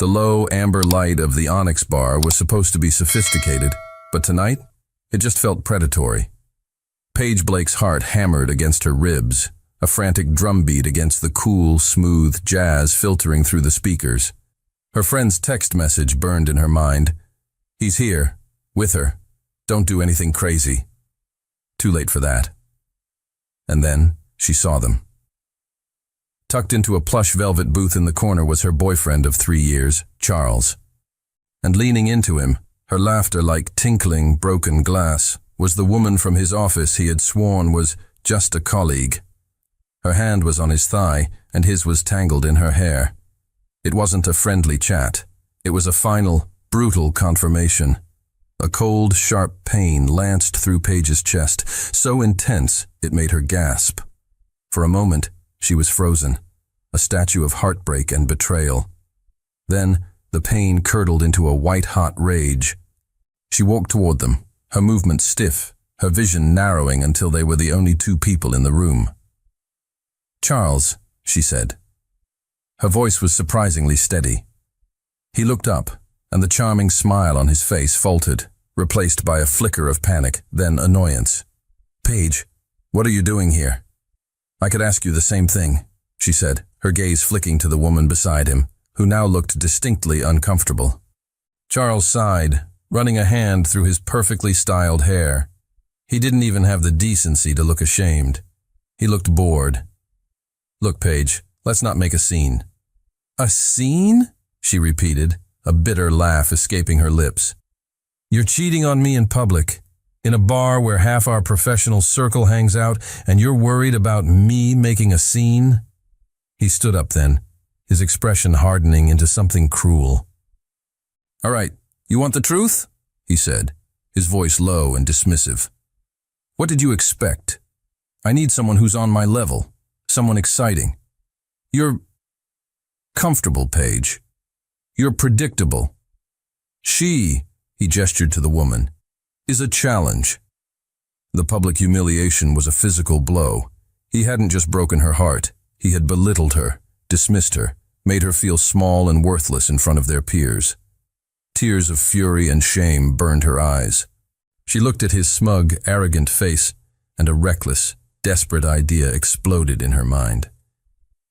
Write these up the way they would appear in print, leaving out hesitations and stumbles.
The low amber light of the onyx bar was supposed to be sophisticated, but tonight, it just felt predatory. Paige Blake's heart hammered against her ribs, a frantic drumbeat against the cool, smooth jazz filtering through the speakers. Her friend's text message burned in her mind. He's here, with her. Don't do anything crazy. Too late for that. And then she saw them. Tucked into a plush velvet booth in the corner was her boyfriend of 3 years, Charles. And leaning into him, her laughter like tinkling broken glass, was the woman from his office he had sworn was just a colleague. Her hand was on his thigh, and his was tangled in her hair. It wasn't a friendly chat. It was a final, brutal confirmation. A cold, sharp pain lanced through Paige's chest, so intense it made her gasp. For a moment, she was frozen, a statue of heartbreak and betrayal. Then, the pain curdled into a white-hot rage. She walked toward them, her movement stiff, her vision narrowing until they were the only 2 people in the room. "Charles," she said. Her voice was surprisingly steady. He looked up, and the charming smile on his face faltered, replaced by a flicker of panic, then annoyance. "Paige, what are you doing here?" "I could ask you the same thing," she said, her gaze flicking to the woman beside him, who now looked distinctly uncomfortable. Charles sighed, running a hand through his perfectly styled hair. He didn't even have the decency to look ashamed. He looked bored. "Look, Paige, let's not make a scene." "A scene?" she repeated, a bitter laugh escaping her lips. "You're cheating on me in public, in a bar where half our professional circle hangs out, and you're worried about me making a scene?" He stood up then, his expression hardening into something cruel. "All right, you want the truth?" he said, his voice low and dismissive. "What did you expect? I need someone who's on my level, someone exciting. You're comfortable, Paige. You're predictable. She," he gestured to the woman, "is a challenge." The public humiliation was a physical blow. He hadn't just broken her heart. He had belittled her, dismissed her, made her feel small and worthless in front of their peers. Tears of fury and shame burned her eyes. She looked at his smug, arrogant face, and a reckless, desperate idea exploded in her mind.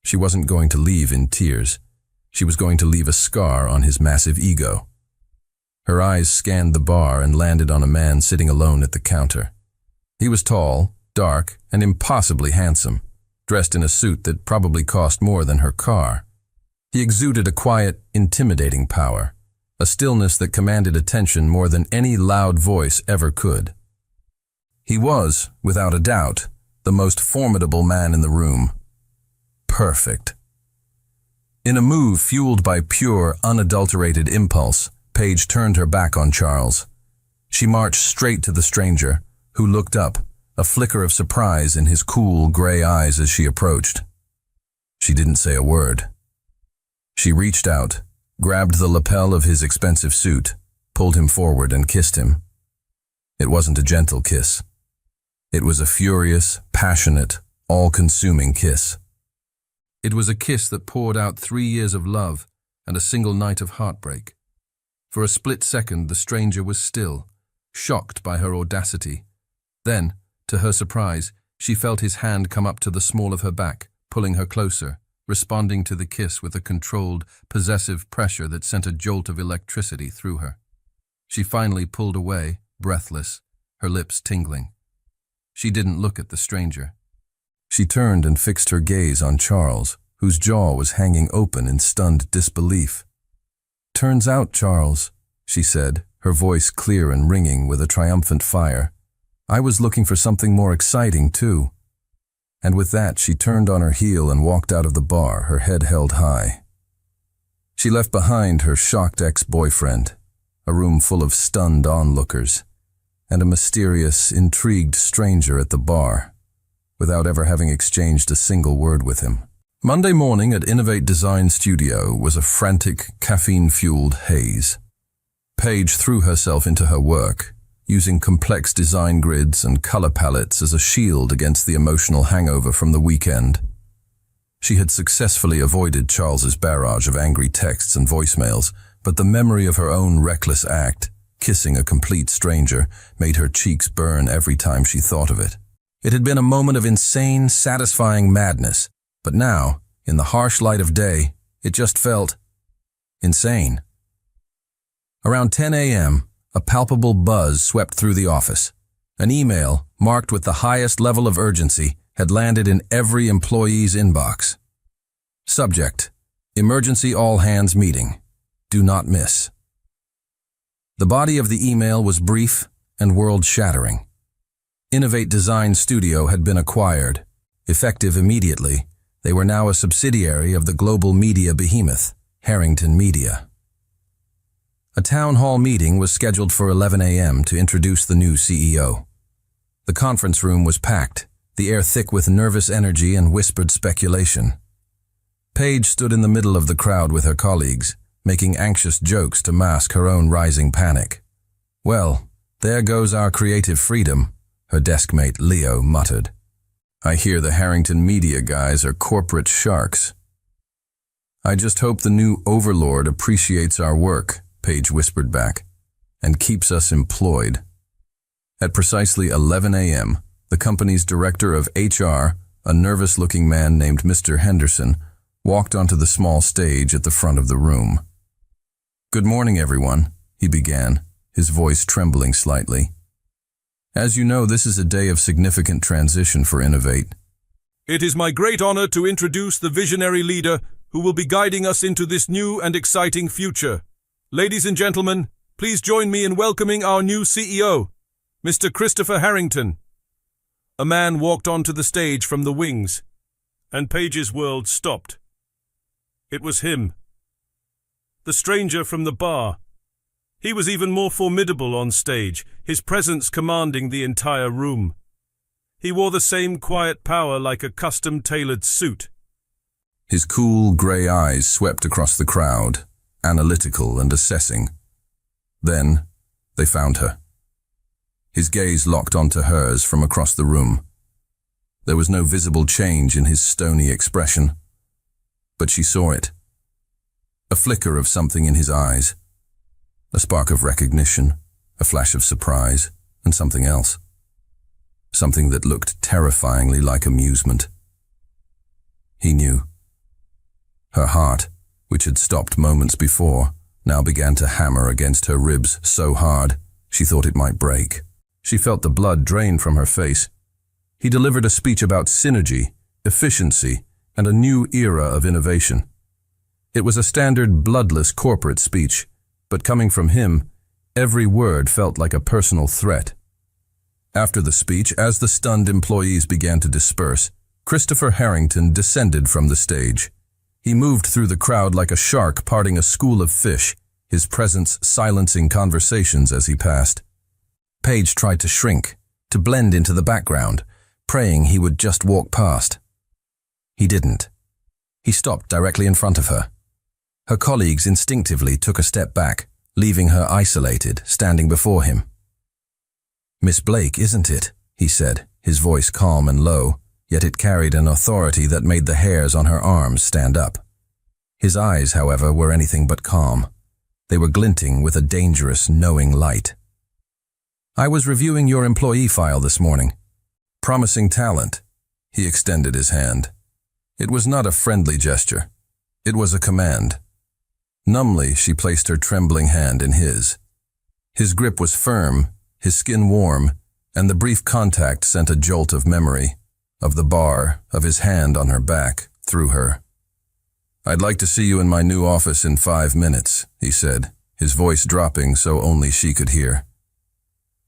She wasn't going to leave in tears. She was going to leave a scar on his massive ego. Her eyes scanned the bar and landed on a man sitting alone at the counter. He was tall, dark, and impossibly handsome, dressed in a suit that probably cost more than her car. He exuded a quiet, intimidating power, a stillness that commanded attention more than any loud voice ever could. He was, without a doubt, the most formidable man in the room. Perfect. In a move fueled by pure, unadulterated impulse, Paige turned her back on Charles. She marched straight to the stranger, who looked up, a flicker of surprise in his cool, gray eyes as she approached. She didn't say a word. She reached out, grabbed the lapel of his expensive suit, pulled him forward and kissed him. It wasn't a gentle kiss. It was a furious, passionate, all-consuming kiss. It was a kiss that poured out 3 years of love and a single night of heartbreak. For a split second, the stranger was still, shocked by her audacity. Then, to her surprise, she felt his hand come up to the small of her back, pulling her closer, responding to the kiss with a controlled, possessive pressure that sent a jolt of electricity through her. She finally pulled away, breathless, her lips tingling. She didn't look at the stranger. She turned and fixed her gaze on Charles, whose jaw was hanging open in stunned disbelief. "Turns out, Charles," she said, her voice clear and ringing with a triumphant fire, "I was looking for something more exciting, too." And with that, she turned on her heel and walked out of the bar, her head held high. She left behind her shocked ex-boyfriend, a room full of stunned onlookers, and a mysterious, intrigued stranger at the bar, without ever having exchanged a single word with him. Monday morning at Innovate Design Studio was a frantic, caffeine-fueled haze. Paige threw herself into her work, using complex design grids and color palettes as a shield against the emotional hangover from the weekend. She had successfully avoided Charles's barrage of angry texts and voicemails, but the memory of her own reckless act, kissing a complete stranger, made her cheeks burn every time she thought of it. It had been a moment of insane, satisfying madness, but now, in the harsh light of day, it just felt insane. Around 10 a.m., a palpable buzz swept through the office. An email, marked with the highest level of urgency, had landed in every employee's inbox. Subject: Emergency all-hands meeting. Do not miss. The body of the email was brief and world-shattering. Innovate Design Studio had been acquired. Effective immediately, they were now a subsidiary of the global media behemoth, Harrington Media. A town hall meeting was scheduled for 11 a.m. to introduce the new CEO. The conference room was packed, the air thick with nervous energy and whispered speculation. Paige stood in the middle of the crowd with her colleagues, making anxious jokes to mask her own rising panic. "Well, there goes our creative freedom," her deskmate Leo muttered. "I hear the Harrington Media guys are corporate sharks." "I just hope the new overlord appreciates our work," Paige whispered back, "and keeps us employed." At precisely 11 a.m., the company's director of HR, a nervous-looking man named Mr. Henderson, walked onto the small stage at the front of the room. "Good morning, everyone," he began, his voice trembling slightly. "As you know, this is a day of significant transition for Innovate. It is my great honor to introduce the visionary leader who will be guiding us into this new and exciting future. Ladies and gentlemen, please join me in welcoming our new CEO, Mr. Christopher Harrington." A man walked onto the stage from the wings, and Paige's world stopped. It was him. The stranger from the bar. He was even more formidable on stage, his presence commanding the entire room. He wore the same quiet power like a custom-tailored suit. His cool, grey eyes swept across the crowd, analytical and assessing. Then, they found her. His gaze locked onto hers from across the room. There was no visible change in his stony expression, but she saw it. A flicker of something in his eyes. A spark of recognition, a flash of surprise, and something else. Something that looked terrifyingly like amusement. He knew. Her heart, which had stopped moments before, now began to hammer against her ribs so hard she thought it might break. She felt the blood drain from her face. He delivered a speech about synergy, efficiency, and a new era of innovation. It was a standard, bloodless corporate speech, but coming from him, every word felt like a personal threat. After the speech, as the stunned employees began to disperse, Christopher Harrington descended from the stage. He moved through the crowd like a shark parting a school of fish, his presence silencing conversations as he passed. Paige tried to shrink, to blend into the background, praying he would just walk past. He didn't. He stopped directly in front of her. Her colleagues instinctively took a step back, leaving her isolated, standing before him. "Miss Blake, isn't it?" he said, his voice calm and low, yet it carried an authority that made the hairs on her arms stand up. His eyes, however, were anything but calm. They were glinting with a dangerous, knowing light. "I was reviewing your employee file this morning. Promising talent." He extended his hand. It was not a friendly gesture. It was a command. Numbly, she placed her trembling hand in his. His grip was firm, his skin warm, and the brief contact sent a jolt of memory, of the bar, of his hand on her back, through her. "I'd like to see you in my new office in 5 minutes," he said, his voice dropping so only she could hear.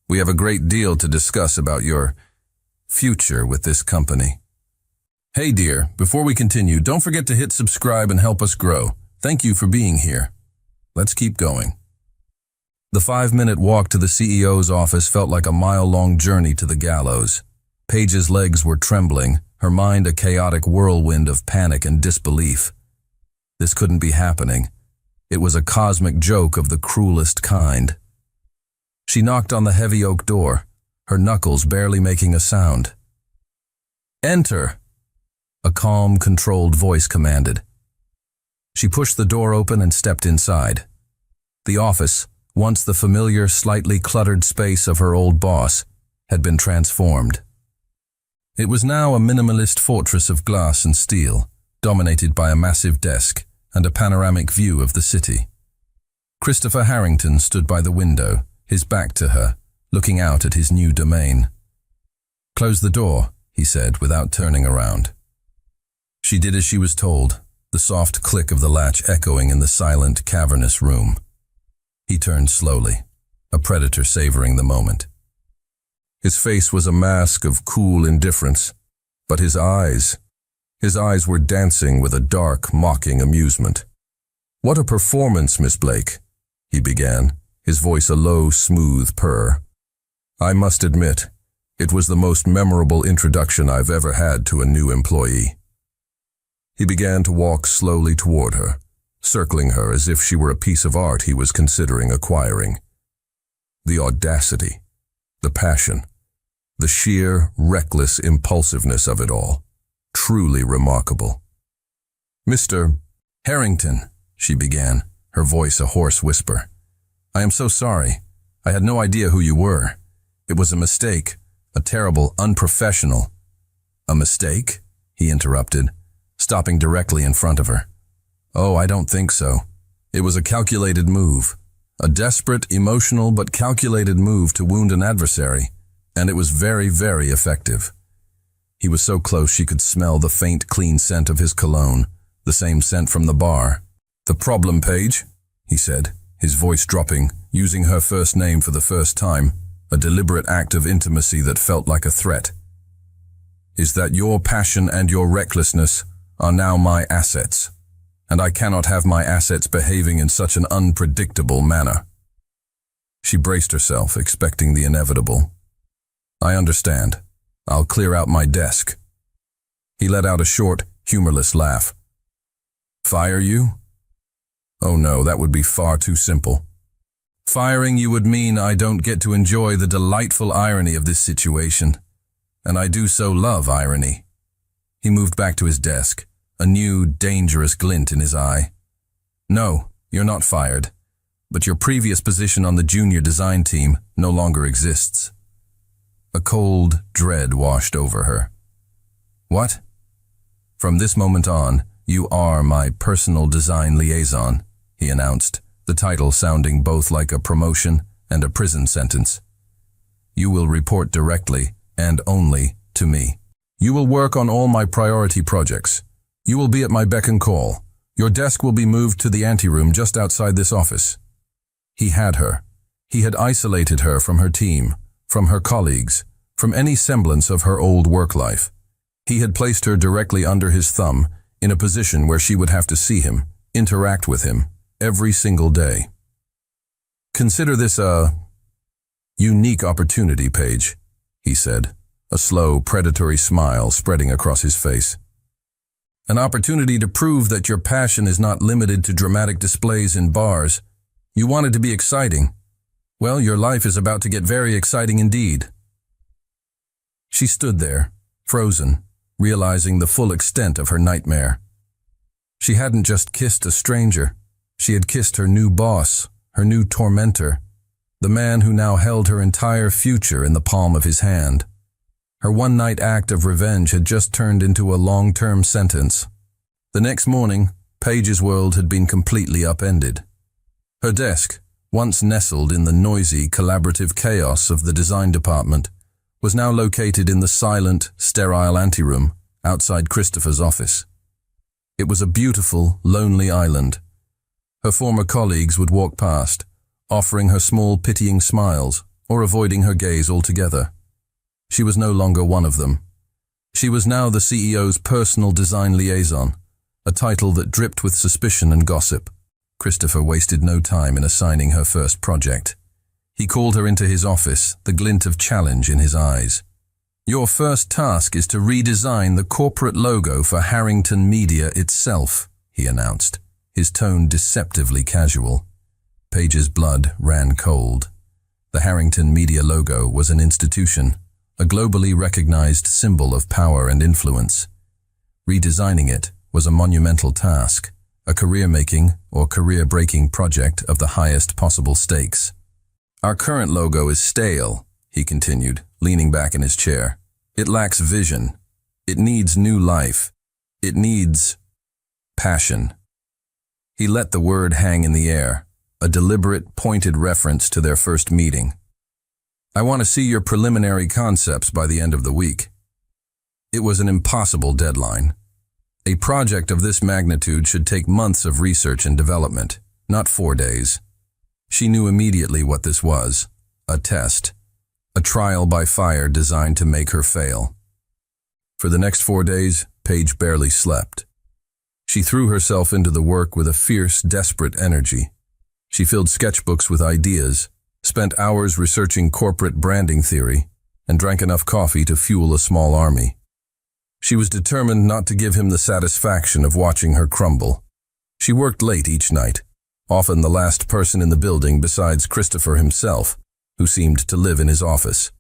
"We have a great deal to discuss about your future with this company." "Hey dear, before we continue, don't forget to hit subscribe and help us grow. Thank you for being here. Let's keep going." The 5-minute walk to the CEO's office felt like a mile-long journey to the gallows. Paige's legs were trembling, her mind a chaotic whirlwind of panic and disbelief. This couldn't be happening. It was a cosmic joke of the cruelest kind. She knocked on the heavy oak door, her knuckles barely making a sound. "Enter!" A calm, controlled voice commanded. She pushed the door open and stepped inside. The office, once the familiar, slightly cluttered space of her old boss, had been transformed. It was now a minimalist fortress of glass and steel, dominated by a massive desk and a panoramic view of the city. Christopher Harrington stood by the window, his back to her, looking out at his new domain. "Close the door," he said, without turning around. She did as she was told, the soft click of the latch echoing in the silent, cavernous room. He turned slowly, a predator savoring the moment. His face was a mask of cool indifference, but his eyes were dancing with a dark, mocking amusement. "What a performance, Miss Blake," he began, his voice a low, smooth purr. "I must admit, it was the most memorable introduction I've ever had to a new employee." He began to walk slowly toward her, circling her as if she were a piece of art he was considering acquiring. The audacity, the passion, the sheer, reckless impulsiveness of it all, truly remarkable. "Mr. Harrington," she began, her voice a hoarse whisper. "I am so sorry. I had no idea who you were. It was a mistake, a terrible, unprofessional—" "A mistake?" he interrupted, stopping directly in front of her. "Oh, I don't think so. It was a calculated move, a desperate, emotional but calculated move to wound an adversary, and it was very, very effective." He was so close she could smell the faint, clean scent of his cologne, the same scent from the bar. "The problem, Paige," he said, his voice dropping, using her first name for the first time, a deliberate act of intimacy that felt like a threat, "is that your passion and your recklessness are now my assets, and I cannot have my assets behaving in such an unpredictable manner." She braced herself, expecting the inevitable. "I understand. I'll clear out my desk." He let out a short, humorless laugh. "Fire you? Oh no, that would be far too simple. Firing you would mean I don't get to enjoy the delightful irony of this situation, and I do so love irony." He moved back to his desk, a new, dangerous glint in his eye. "No, you're not fired, but your previous position on the junior design team no longer exists." A cold dread washed over her. "What?" "From this moment on, you are my personal design liaison," he announced, the title sounding both like a promotion and a prison sentence. "You will report directly and only to me. You will work on all my priority projects. You will be at my beck and call. Your desk will be moved to the anteroom just outside this office." He had her. He had isolated her from her team, from her colleagues, from any semblance of her old work life. He had placed her directly under his thumb, in a position where she would have to see him, interact with him, every single day. "Consider this a unique opportunity, Paige," he said, a slow, predatory smile spreading across his face. "An opportunity to prove that your passion is not limited to dramatic displays in bars. You want it to be exciting. Well, your life is about to get very exciting indeed." She stood there, frozen, realizing the full extent of her nightmare. She hadn't just kissed a stranger. She had kissed her new boss, her new tormentor, the man who now held her entire future in the palm of his hand. Her one-night act of revenge had just turned into a long-term sentence. The next morning, Paige's world had been completely upended. Her desk, once nestled in the noisy, collaborative chaos of the design department, was now located in the silent, sterile anteroom outside Christopher's office. It was a beautiful, lonely island. Her former colleagues would walk past, offering her small, pitying smiles or avoiding her gaze altogether. She was no longer one of them. She was now the CEO's personal design liaison, a title that dripped with suspicion and gossip. Christopher wasted no time in assigning her first project. He called her into his office, the glint of challenge in his eyes. "Your first task is to redesign the corporate logo for Harrington Media itself," he announced, his tone deceptively casual. Paige's blood ran cold. The Harrington Media logo was an institution, a globally recognized symbol of power and influence. Redesigning it was a monumental task, a career-making or career-breaking project of the highest possible stakes. Our current logo is stale, he continued, leaning back in his chair. It lacks vision. It needs new life. It needs passion. He let the word hang in the air, a deliberate, pointed reference to their first meeting. I want to see your preliminary concepts by the end of the week. It was an impossible deadline. A project of this magnitude should take months of research and development, not 4 days. She knew immediately what this was, a test, a trial by fire designed to make her fail. For the next 4 days, Paige barely slept. She threw herself into the work with a fierce, desperate energy. She filled sketchbooks with ideas, spent hours researching corporate branding theory, and drank enough coffee to fuel a small army. She was determined not to give him the satisfaction of watching her crumble. She worked late each night, often the last person in the building besides Christopher himself, who seemed to live in his office.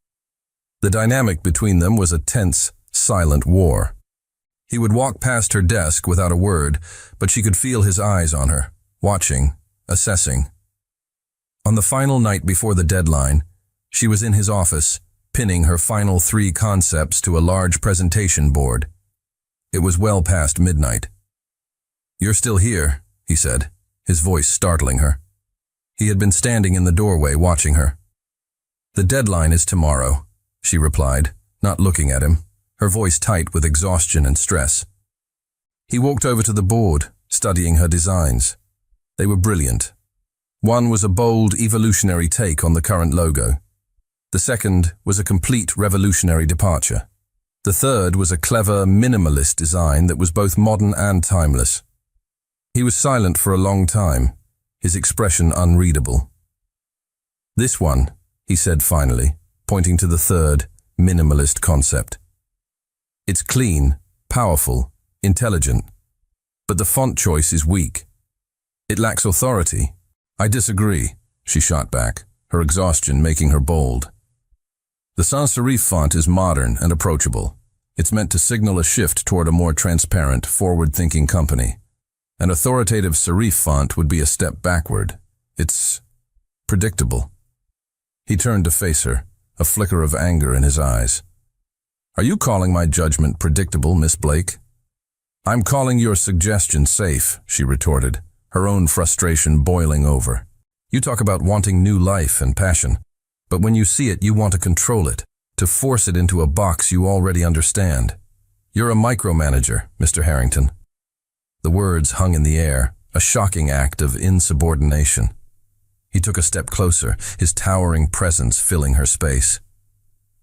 The dynamic between them was a tense, silent war. He would walk past her desk without a word, but she could feel his eyes on her, watching, assessing. On the final night before the deadline, she was in his office, pinning her final 3 concepts to a large presentation board. It was well past midnight. "You're still here," he said, his voice startling her. He had been standing in the doorway watching her. "The deadline is tomorrow," she replied, not looking at him, her voice tight with exhaustion and stress. He walked over to the board, studying her designs. They were brilliant. One was a bold, evolutionary take on the current logo. The second was a complete revolutionary departure. The third was a clever, minimalist design that was both modern and timeless. He was silent for a long time, his expression unreadable. "This one," he said finally, pointing to the third, minimalist concept. "It's clean, powerful, intelligent, but the font choice is weak. It lacks authority." "I disagree," she shot back, her exhaustion making her bold. "The sans serif font is modern and approachable. It's meant to signal a shift toward a more transparent, forward-thinking company. An authoritative serif font would be a step backward. It's predictable." He turned to face her, a flicker of anger in his eyes. "Are you calling my judgment predictable, Miss Blake?" "I'm calling your suggestion safe," she retorted, her own frustration boiling over. "You talk about wanting new life and passion, but when you see it, you want to control it, to force it into a box you already understand. You're a micromanager, Mr. Harrington." The words hung in the air, a shocking act of insubordination. He took a step closer, his towering presence filling her space.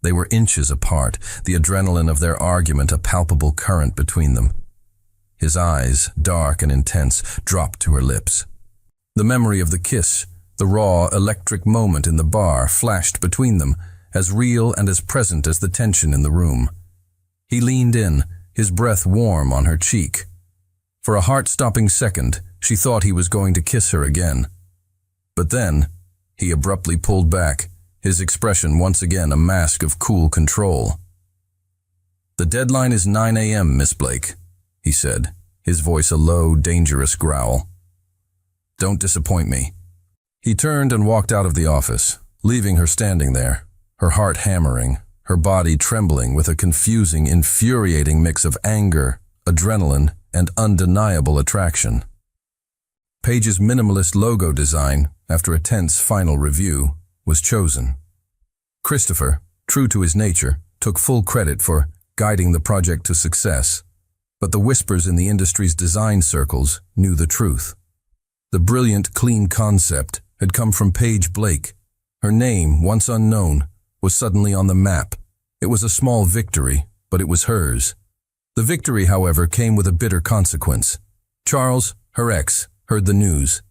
They were inches apart, the adrenaline of their argument a palpable current between them. His eyes, dark and intense, dropped to her lips. The memory of the kiss, the raw, electric moment in the bar, flashed between them, as real and as present as the tension in the room. He leaned in, his breath warm on her cheek. For a heart-stopping second, she thought he was going to kiss her again. But then, he abruptly pulled back, his expression once again a mask of cool control. "The deadline is 9 a.m., Miss Blake," he said, his voice a low, dangerous growl. "Don't disappoint me." He turned and walked out of the office, leaving her standing there, her heart hammering, her body trembling with a confusing, infuriating mix of anger, adrenaline, and undeniable attraction. Paige's minimalist logo design, after a tense final review, was chosen. Christopher, true to his nature, took full credit for guiding the project to success, but the whispers in the industry's design circles knew the truth. The brilliant, clean concept had come from Paige Blake. Her name, once unknown, was suddenly on the map. It was a small victory, but it was hers. The victory, however, came with a bitter consequence. Charles, her ex, heard the news.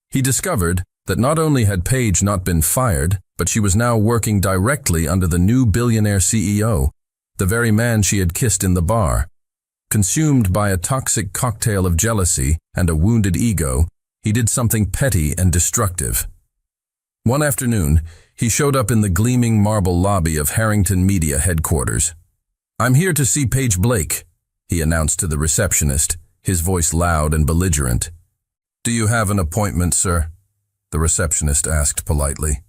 He discovered that not only had Paige not been fired, but she was now working directly under the new billionaire CEO, the very man she had kissed in the bar. Consumed by a toxic cocktail of jealousy and a wounded ego, he did something petty and destructive. One afternoon, he showed up in the gleaming marble lobby of Harrington Media headquarters. "I'm here to see Paige Blake," he announced to the receptionist, his voice loud and belligerent. "Do you have an appointment, sir?" the receptionist asked politely.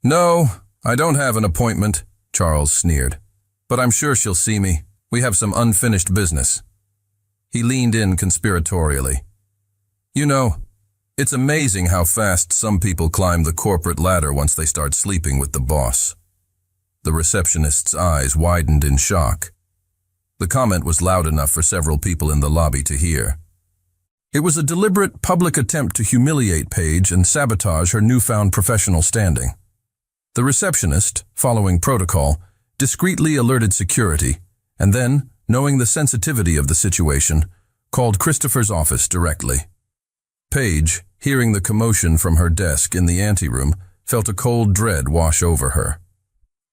"No, I don't have an appointment," Charles sneered. "But I'm sure she'll see me. We have some unfinished business." He leaned in conspiratorially. "You know, it's amazing how fast some people climb the corporate ladder once they start sleeping with the boss." The receptionist's eyes widened in shock. The comment was loud enough for several people in the lobby to hear. It was a deliberate public attempt to humiliate Paige and sabotage her newfound professional standing. The receptionist, following protocol, discreetly alerted security, and then, knowing the sensitivity of the situation, called Christopher's office directly. Paige, hearing the commotion from her desk in the anteroom, felt a cold dread wash over her.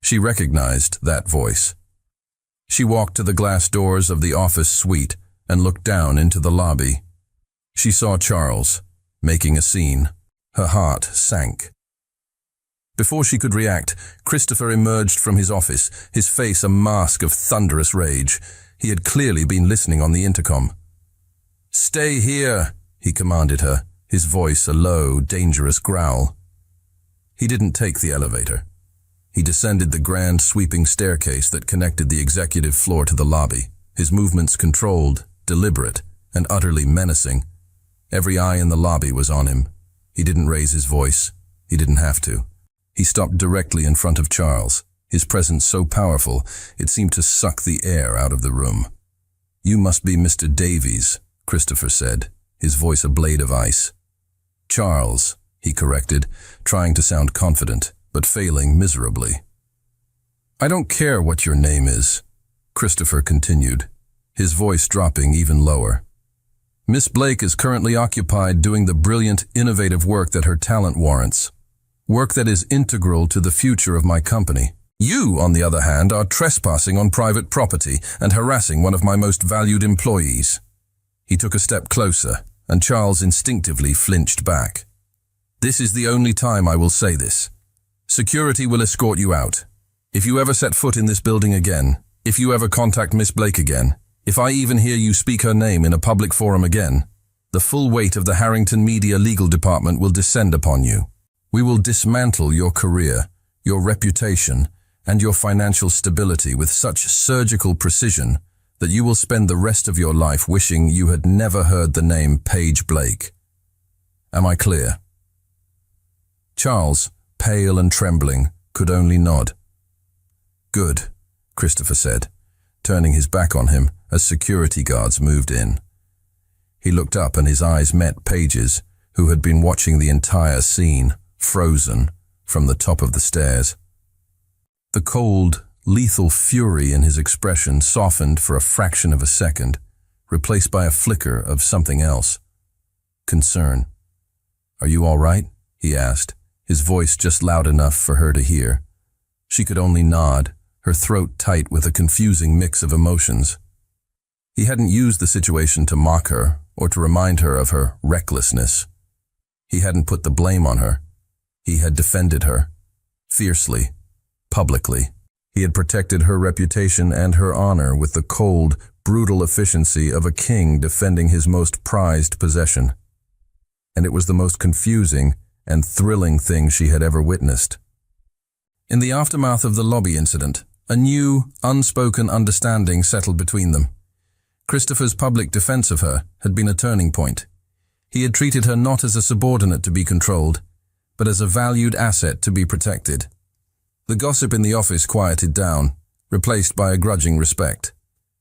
She recognized that voice. She walked to the glass doors of the office suite and looked down into the lobby. She saw Charles, making a scene. Her heart sank. Before she could react, Christopher emerged from his office, his face a mask of thunderous rage. He had clearly been listening on the intercom. "Stay here," he commanded her, his voice a low, dangerous growl. He didn't take the elevator. He descended the grand, sweeping staircase that connected the executive floor to the lobby, his movements controlled, deliberate, and utterly menacing. Every eye in the lobby was on him. He didn't raise his voice. He didn't have to. He stopped directly in front of Charles, his presence so powerful it seemed to suck the air out of the room. "You must be Mr. Davies," Christopher said, his voice a blade of ice. "Charles," he corrected, trying to sound confident, but failing miserably. "I don't care what your name is," Christopher continued, his voice dropping even lower. "Miss Blake is currently occupied doing the brilliant, innovative work that her talent warrants. Work that is integral to the future of my company. You, on the other hand, are trespassing on private property and harassing one of my most valued employees." He took a step closer, and Charles instinctively flinched back. "This is the only time I will say this. Security will escort you out. If you ever set foot in this building again, if you ever contact Miss Blake again, if I even hear you speak her name in a public forum again, the full weight of the Harrington Media Legal Department will descend upon you. We will dismantle your career, your reputation, and your financial stability with such surgical precision that you will spend the rest of your life wishing you had never heard the name Paige Blake. Am I clear?" Charles, pale and trembling, could only nod. "Good," Christopher said, turning his back on him as security guards moved in. He looked up and his eyes met Paige's, who had been watching the entire scene, frozen, from the top of the stairs. The cold, lethal fury in his expression softened for a fraction of a second, replaced by a flicker of something else. Concern. "Are you all right?" he asked, his voice just loud enough for her to hear. She could only nod, her throat tight with a confusing mix of emotions. He hadn't used the situation to mock her or to remind her of her recklessness. He hadn't put the blame on her. He had defended her, fiercely, publicly. He had protected her reputation and her honor with the cold, brutal efficiency of a king defending his most prized possession. And it was the most confusing and thrilling thing she had ever witnessed. In the aftermath of the lobby incident, a new, unspoken understanding settled between them. Christopher's public defense of her had been a turning point. He had treated her not as a subordinate to be controlled, but as a valued asset to be protected. The gossip in the office quieted down, replaced by a grudging respect.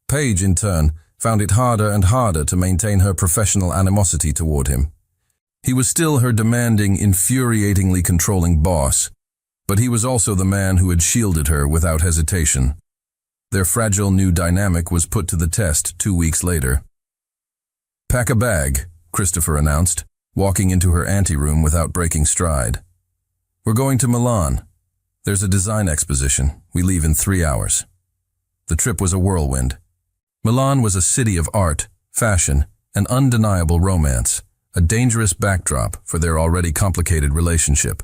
Paige, in turn, found it harder and harder to maintain her professional animosity toward him. He was still her demanding, infuriatingly controlling boss, but he was also the man who had shielded her without hesitation. Their fragile new dynamic was put to the test 2 weeks later. "Pack a bag," Christopher announced, walking into her anteroom without breaking stride. "We're going to Milan. There's a design exposition. We leave in 3 hours." The trip was a whirlwind. Milan was a city of art, fashion, and undeniable romance, a dangerous backdrop for their already complicated relationship.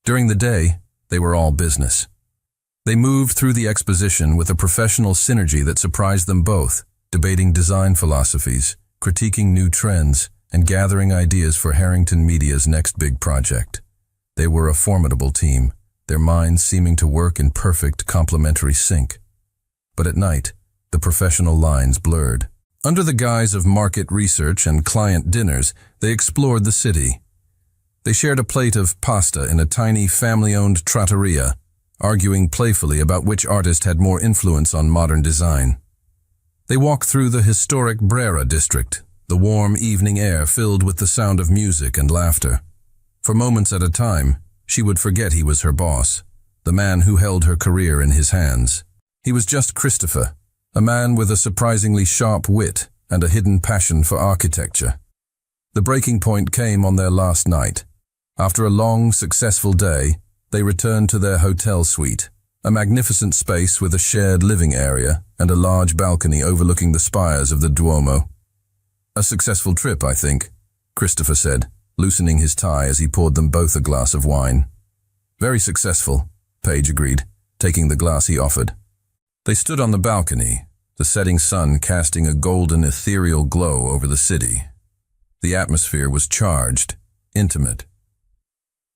During the day, they were all business. They moved through the exposition with a professional synergy that surprised them both, debating design philosophies, critiquing new trends, and gathering ideas for Harrington Media's next big project. They were a formidable team, their minds seeming to work in perfect complementary sync. But at night, the professional lines blurred. Under the guise of market research and client dinners, they explored the city. They shared a plate of pasta in a tiny family-owned trattoria, arguing playfully about which artist had more influence on modern design. They walked through the historic Brera district, the warm evening air filled with the sound of music and laughter. For moments at a time, she would forget he was her boss, the man who held her career in his hands. He was just Christopher, a man with a surprisingly sharp wit and a hidden passion for architecture. The breaking point came on their last night. After a long, successful day, they returned to their hotel suite, a magnificent space with a shared living area and a large balcony overlooking the spires of the Duomo. "A successful trip, I think," Christopher said, loosening his tie as he poured them both a glass of wine. "Very successful," Paige agreed, taking the glass he offered. They stood on the balcony, the setting sun casting a golden, ethereal glow over the city. The atmosphere was charged, intimate.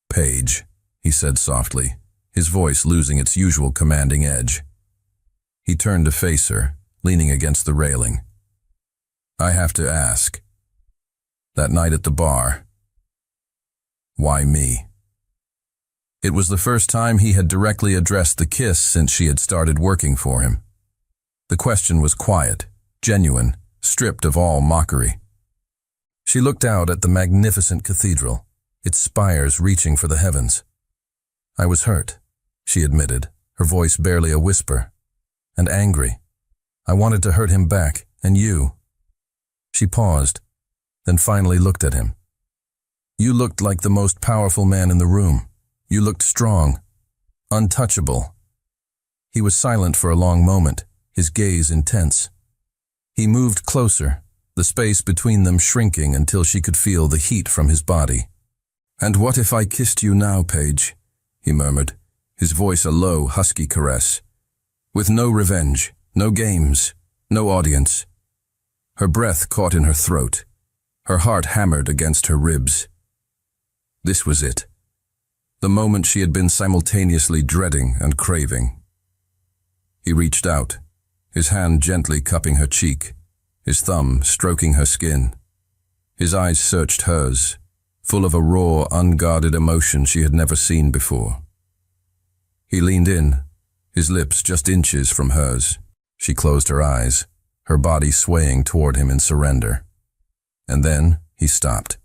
"Paige," he said softly, his voice losing its usual commanding edge. He turned to face her, leaning against the railing. "I have to ask. That night at the bar, why me?" It was the first time he had directly addressed the kiss since she had started working for him. The question was quiet, genuine, stripped of all mockery. She looked out at the magnificent cathedral, its spires reaching for the heavens. "I was hurt," she admitted, her voice barely a whisper, "and angry. I wanted to hurt him back, and you." She paused, then finally looked at him. "You looked like the most powerful man in the room. You looked strong, untouchable." He was silent for a long moment, his gaze intense. He moved closer, the space between them shrinking until she could feel the heat from his body. "And what if I kissed you now, Paige?" he murmured, his voice a low, husky caress. "With no revenge, no games, no audience." Her breath caught in her throat. Her heart hammered against her ribs. This was it. The moment she had been simultaneously dreading and craving. He reached out, his hand gently cupping her cheek, his thumb stroking her skin. His eyes searched hers, full of a raw, unguarded emotion she had never seen before. He leaned in, his lips just inches from hers. She closed her eyes, her body swaying toward him in surrender. And then he stopped.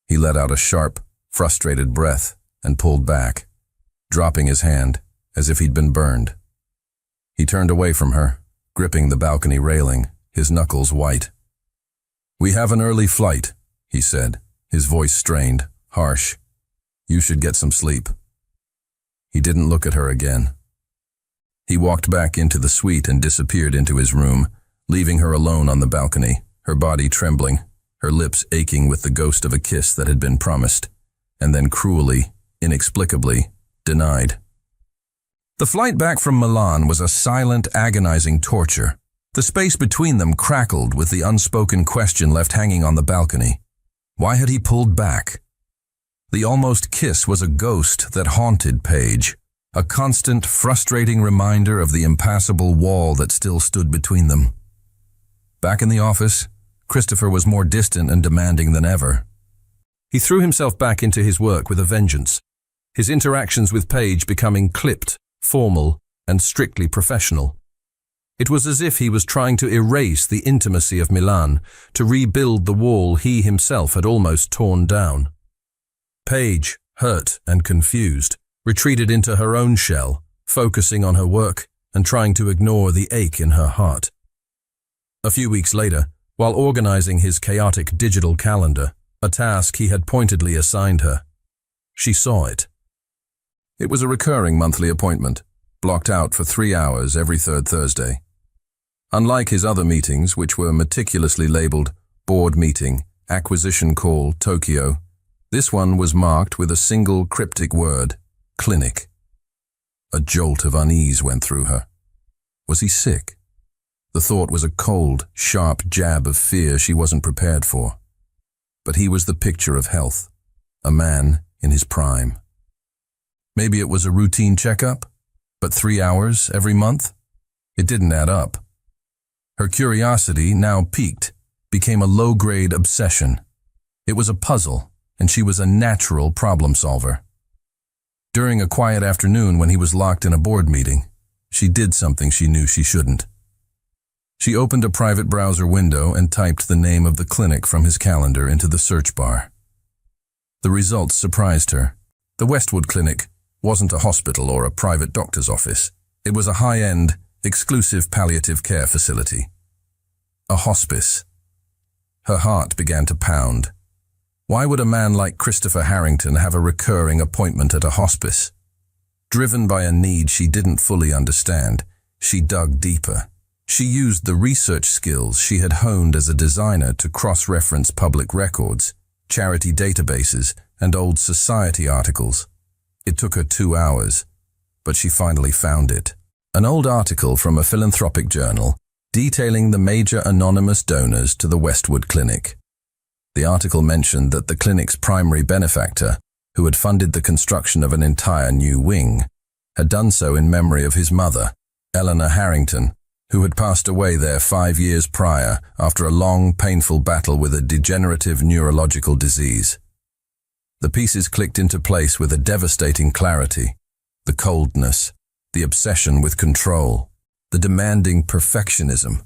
He let out a sharp, frustrated breath and pulled back, dropping his hand as if he'd been burned. He turned away from her, gripping the balcony railing, his knuckles white. "We have an early flight," he said, his voice strained, harsh. "You should get some sleep." He didn't look at her again. He walked back into the suite and disappeared into his room, leaving her alone on the balcony, her body trembling, her lips aching with the ghost of a kiss that had been promised, and then cruelly, inexplicably, denied. The flight back from Milan was a silent, agonizing torture. The space between them crackled with the unspoken question left hanging on the balcony. Why had he pulled back? The almost kiss was a ghost that haunted Paige, a constant, frustrating reminder of the impassable wall that still stood between them. Back in the office, Christopher was more distant and demanding than ever. He threw himself back into his work with a vengeance, his interactions with Paige becoming clipped, formal, and strictly professional. It was as if he was trying to erase the intimacy of Milan, to rebuild the wall he himself had almost torn down. Paige, hurt and confused, retreated into her own shell, focusing on her work and trying to ignore the ache in her heart. A few weeks later, while organizing his chaotic digital calendar, a task he had pointedly assigned her, she saw it. It was a recurring monthly appointment, blocked out for 3 hours every third Thursday. Unlike his other meetings, which were meticulously labeled Board Meeting, Acquisition Call, Tokyo, this one was marked with a single cryptic word, Clinic. A jolt of unease went through her. Was he sick? The thought was a cold, sharp jab of fear she wasn't prepared for. But he was the picture of health, a man in his prime. Maybe it was a routine checkup, but 3 hours every month? It didn't add up. Her curiosity, now piqued, became a low-grade obsession. It was a puzzle, and she was a natural problem solver. During a quiet afternoon when he was locked in a board meeting, she did something she knew she shouldn't. She opened a private browser window and typed the name of the clinic from his calendar into the search bar. The results surprised her. The Westwood Clinic wasn't a hospital or a private doctor's office. It was a high-end, exclusive palliative care facility. A hospice. Her heart began to pound. Why would a man like Christopher Harrington have a recurring appointment at a hospice? Driven by a need she didn't fully understand, she dug deeper. She used the research skills she had honed as a designer to cross-reference public records, charity databases, and old society articles. It took her 2 hours, but she finally found it. An old article from a philanthropic journal detailing the major anonymous donors to the Westwood Clinic. The article mentioned that the clinic's primary benefactor, who had funded the construction of an entire new wing, had done so in memory of his mother, Eleanor Harrington, who had passed away there 5 years prior after a long, painful battle with a degenerative neurological disease. The pieces clicked into place with a devastating clarity. The coldness, the obsession with control, the demanding perfectionism,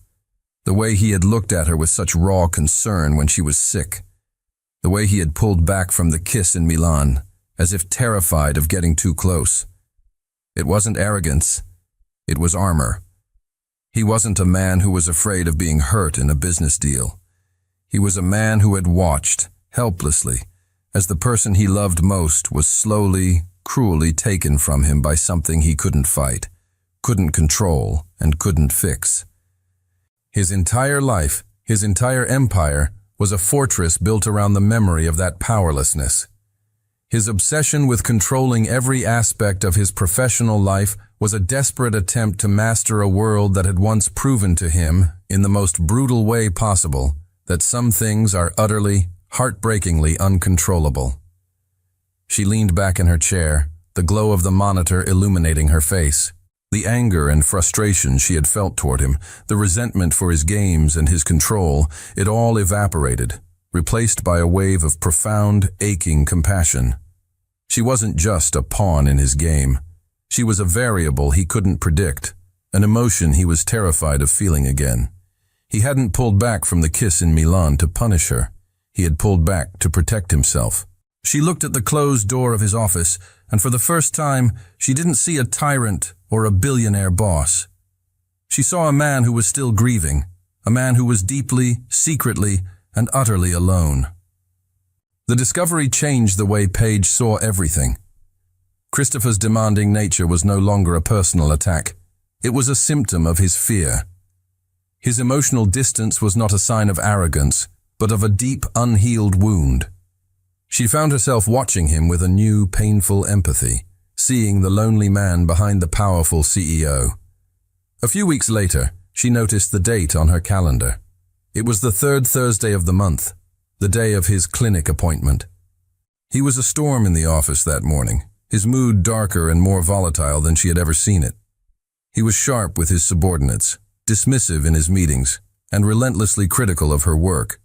the way he had looked at her with such raw concern when she was sick, the way he had pulled back from the kiss in Milan, as if terrified of getting too close. It wasn't arrogance, it was armor. He wasn't a man who was afraid of being hurt in a business deal. He was a man who had watched, helplessly, as the person he loved most was slowly, cruelly taken from him by something he couldn't fight, couldn't control, and couldn't fix. His entire life, his entire empire, was a fortress built around the memory of that powerlessness. His obsession with controlling every aspect of his professional life was a desperate attempt to master a world that had once proven to him, in the most brutal way possible, that some things are utterly, heartbreakingly uncontrollable. She leaned back in her chair, the glow of the monitor illuminating her face. The anger and frustration she had felt toward him, the resentment for his games and his control, it all evaporated, replaced by a wave of profound, aching compassion. She wasn't just a pawn in his game. She was a variable he couldn't predict, an emotion he was terrified of feeling again. He hadn't pulled back from the kiss in Milan to punish her. He had pulled back to protect himself. She looked at the closed door of his office, and for the first time, she didn't see a tyrant or a billionaire boss. She saw a man who was still grieving, a man who was deeply, secretly, and utterly alone. The discovery changed the way Paige saw everything. Christopher's demanding nature was no longer a personal attack. It was a symptom of his fear. His emotional distance was not a sign of arrogance, but of a deep, unhealed wound. She found herself watching him with a new, painful empathy, seeing the lonely man behind the powerful CEO. A few weeks later, she noticed the date on her calendar. It was the 3rd Thursday of the month, the day of his clinic appointment. He was a storm in the office that morning, his mood darker and more volatile than she had ever seen it. He was sharp with his subordinates, dismissive in his meetings, and relentlessly critical of her work,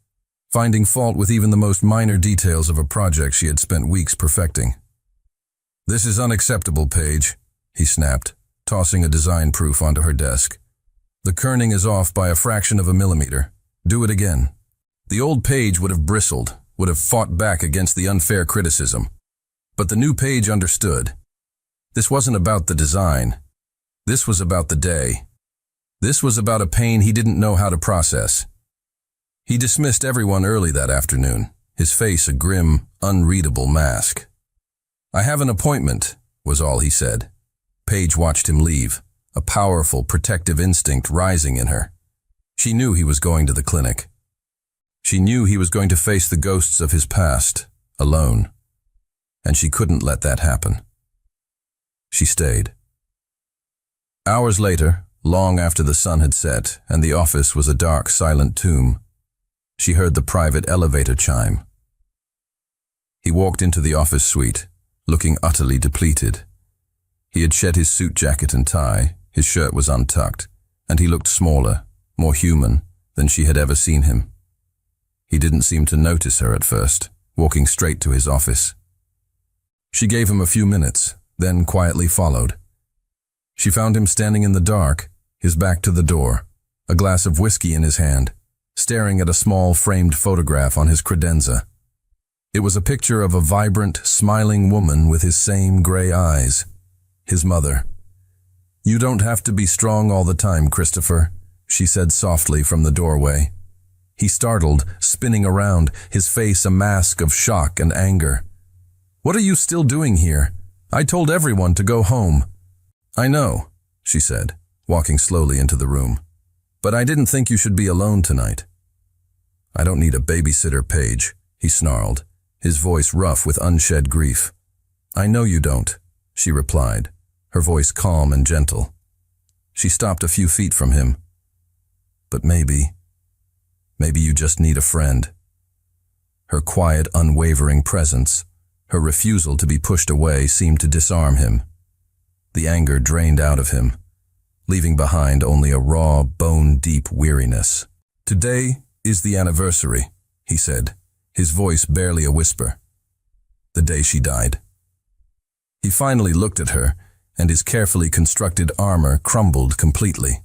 finding fault with even the most minor details of a project she had spent weeks perfecting. "This is unacceptable, Paige," he snapped, tossing a design proof onto her desk. "The kerning is off by a fraction of a millimeter. Do it again." The old Paige would have bristled, would have fought back against the unfair criticism. But the new Paige understood. This wasn't about the design. This was about the day. This was about a pain he didn't know how to process. He dismissed everyone early that afternoon, his face a grim, unreadable mask. "I have an appointment," was all he said. Paige watched him leave, a powerful, protective instinct rising in her. She knew he was going to the clinic. She knew he was going to face the ghosts of his past, alone. And she couldn't let that happen. She stayed. Hours later, long after the sun had set and the office was a dark, silent tomb. She heard the private elevator chime. He walked into the office suite, looking utterly depleted. He had shed his suit jacket and tie, his shirt was untucked, and he looked smaller, more human than she had ever seen him. He didn't seem to notice her at first, walking straight to his office. She gave him a few minutes, then quietly followed. She found him standing in the dark, his back to the door, a glass of whiskey in his hand, staring at a small framed photograph on his credenza. It was a picture of a vibrant, smiling woman with his same gray eyes. His mother. "You don't have to be strong all the time, Christopher," she said softly from the doorway. He startled, spinning around, his face a mask of shock and anger. "What are you still doing here? I told everyone to go home." "I know," she said, walking slowly into the room. "But I didn't think you should be alone tonight." "I don't need a babysitter, Paige," he snarled, his voice rough with unshed grief. "I know you don't," she replied, her voice calm and gentle. She stopped a few feet from him. "But maybe you just need a friend." Her quiet, unwavering presence, her refusal to be pushed away seemed to disarm him. The anger drained out of him, leaving behind only a raw, bone-deep weariness. "Today is the anniversary," he said, his voice barely a whisper. "The day she died." He finally looked at her, and his carefully constructed armor crumbled completely.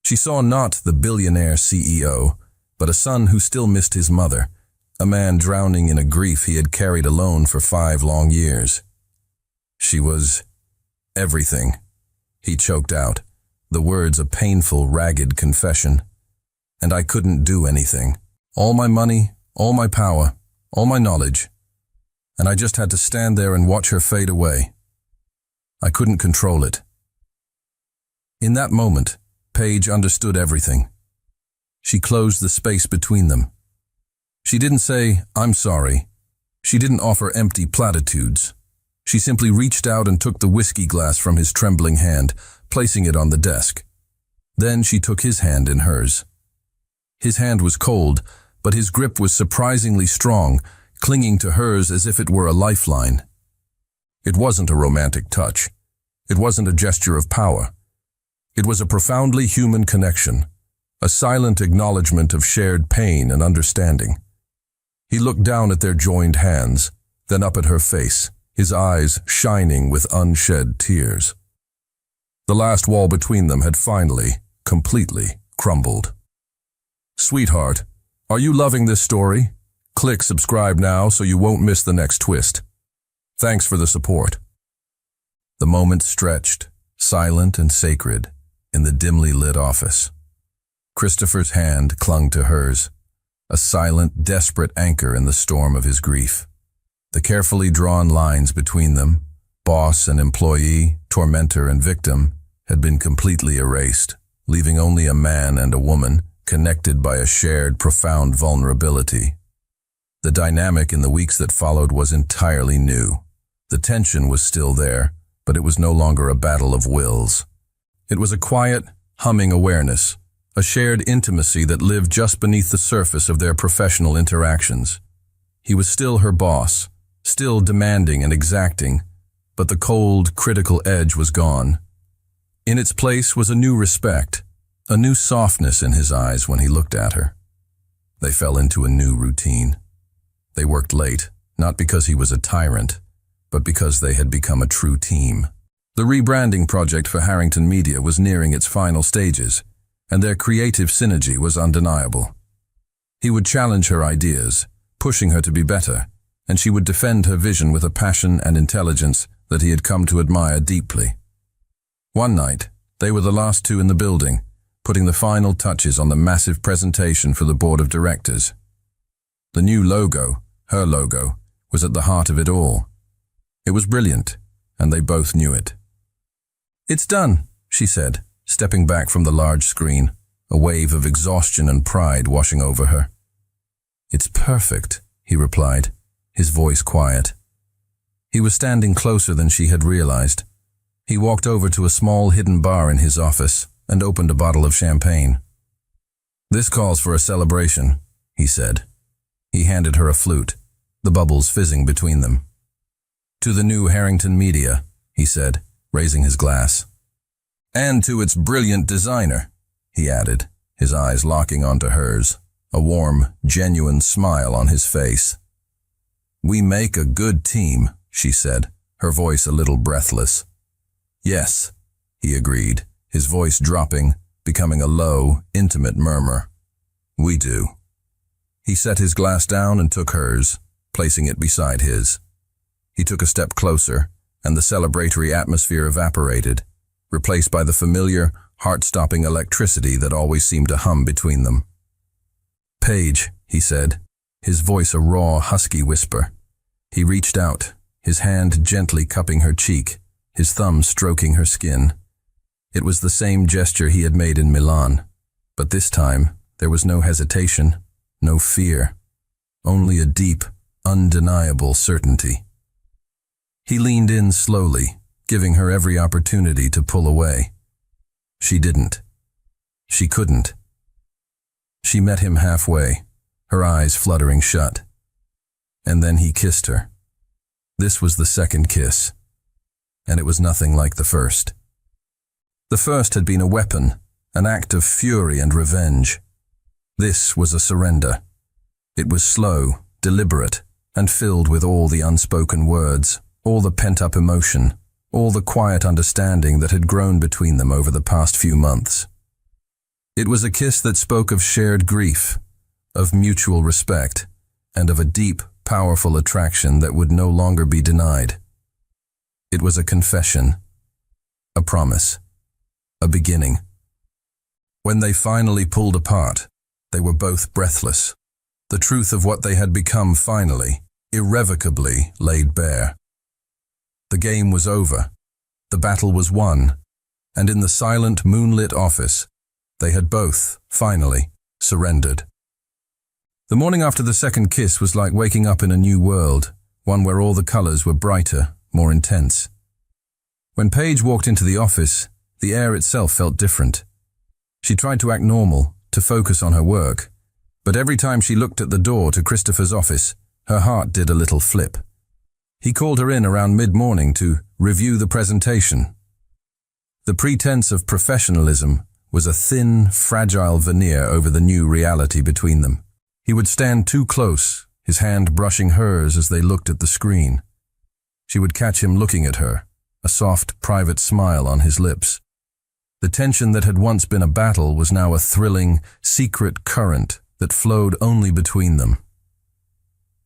She saw not the billionaire CEO, but a son who still missed his mother, a man drowning in a grief he had carried alone for 5 long years. She was everything, he choked out, the words a painful, ragged confession. "And I couldn't do anything. All my money, all my power, all my knowledge. And I just had to stand there and watch her fade away. I couldn't control it." In that moment, Paige understood everything. She closed the space between them. She didn't say, "I'm sorry." She didn't offer empty platitudes. She simply reached out and took the whiskey glass from his trembling hand, placing it on the desk. Then she took his hand in hers. His hand was cold, but his grip was surprisingly strong, clinging to hers as if it were a lifeline. It wasn't a romantic touch. It wasn't a gesture of power. It was a profoundly human connection, a silent acknowledgement of shared pain and understanding. He looked down at their joined hands, then up at her face, his eyes shining with unshed tears. The last wall between them had finally, completely crumbled. "Sweetheart, are you loving this story? Click subscribe now so you won't miss the next twist. Thanks for the support." The moment stretched, silent and sacred, in the dimly lit office. Christopher's hand clung to hers, a silent, desperate anchor in the storm of his grief. The carefully drawn lines between them, boss and employee, tormentor and victim, had been completely erased, leaving only a man and a woman, connected by a shared, profound vulnerability. The dynamic in the weeks that followed was entirely new. The tension was still there, but it was no longer a battle of wills. It was a quiet, humming awareness, a shared intimacy that lived just beneath the surface of their professional interactions. He was still her boss, still demanding and exacting, but the cold, critical edge was gone. In its place was a new respect, a new softness in his eyes when he looked at her. They fell into a new routine. They worked late, not because he was a tyrant, but because they had become a true team. The rebranding project for Harrington Media was nearing its final stages, and their creative synergy was undeniable. He would challenge her ideas, pushing her to be better, and she would defend her vision with a passion and intelligence that he had come to admire deeply. One night, they were the last two in the building, putting the final touches on the massive presentation for the board of directors. The new logo, her logo, was at the heart of it all. It was brilliant, and they both knew it. "It's done," she said, stepping back from the large screen, a wave of exhaustion and pride washing over her. "It's perfect," he replied, his voice quiet. He was standing closer than she had realized, He walked over to a small hidden bar in his office and opened a bottle of champagne. "This calls for a celebration," he said. He handed her a flute, the bubbles fizzing between them. "To the new Harrington media," he said, raising his glass. "And to its brilliant designer," he added, his eyes locking onto hers, a warm, genuine smile on his face. "We make a good team," she said, her voice a little breathless. "Yes," he agreed, his voice dropping, becoming a low, intimate murmur. "We do." He set his glass down and took hers, placing it beside his. He took a step closer, and the celebratory atmosphere evaporated, replaced by the familiar, heart-stopping electricity that always seemed to hum between them. "Paige," he said, his voice a raw, husky whisper. He reached out, his hand gently cupping her cheek, his thumb stroking her skin. It was the same gesture he had made in Milan, but this time there was no hesitation, no fear, only a deep, undeniable certainty. He leaned in slowly, giving her every opportunity to pull away. She didn't. She couldn't. She met him halfway, her eyes fluttering shut. And then he kissed her. This was the second kiss, and it was nothing like the first. The first had been a weapon, an act of fury and revenge. This was a surrender. It was slow, deliberate, and filled with all the unspoken words, all the pent-up emotion, all the quiet understanding that had grown between them over the past few months. It was a kiss that spoke of shared grief, of mutual respect, and of a deep, powerful attraction that would no longer be denied. It was a confession, a promise, a beginning. When they finally pulled apart, they were both breathless. The truth of what they had become finally, irrevocably laid bare. The game was over. The battle was won. And in the silent, moonlit office, they had both, finally, surrendered. The morning after the second kiss was like waking up in a new world, one where all the colors were brighter, more intense. When Paige walked into the office, the air itself felt different. She tried to act normal, to focus on her work, but every time she looked at the door to Christopher's office, her heart did a little flip. He called her in around mid-morning to review the presentation. The pretense of professionalism was a thin, fragile veneer over the new reality between them. He would stand too close, his hand brushing hers as they looked at the screen. She would catch him looking at her, a soft, private smile on his lips. The tension that had once been a battle was now a thrilling, secret current that flowed only between them.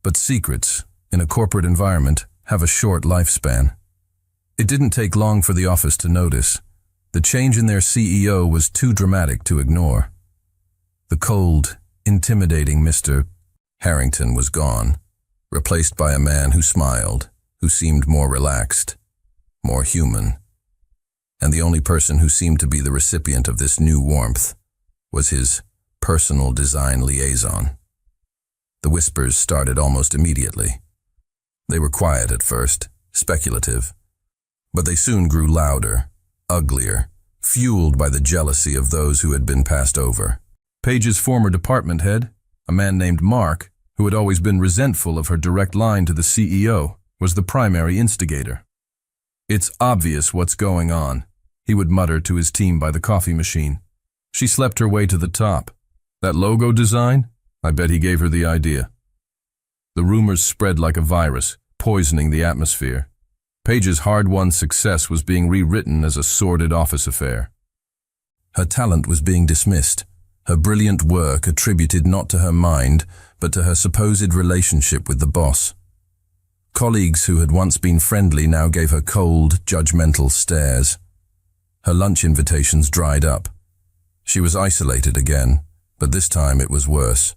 But secrets, in a corporate environment, have a short lifespan. It didn't take long for the office to notice. The change in their CEO was too dramatic to ignore. The cold, intimidating Mr. Harrington was gone, replaced by a man who smiled, who seemed more relaxed, more human. And the only person who seemed to be the recipient of this new warmth was his personal design liaison. The whispers started almost immediately. They were quiet at first, speculative, but they soon grew louder, uglier, fueled by the jealousy of those who had been passed over. Paige's former department head, a man named Mark, who had always been resentful of her direct line to the CEO, was the primary instigator. "It's obvious what's going on," he would mutter to his team by the coffee machine. "She slept her way to the top. That logo design? I bet he gave her the idea." The rumors spread like a virus, poisoning the atmosphere. Paige's hard-won success was being rewritten as a sordid office affair. Her talent was being dismissed, her brilliant work attributed not to her mind, but to her supposed relationship with the boss. Colleagues who had once been friendly now gave her cold, judgmental stares. Her lunch invitations dried up. She was isolated again, but this time it was worse.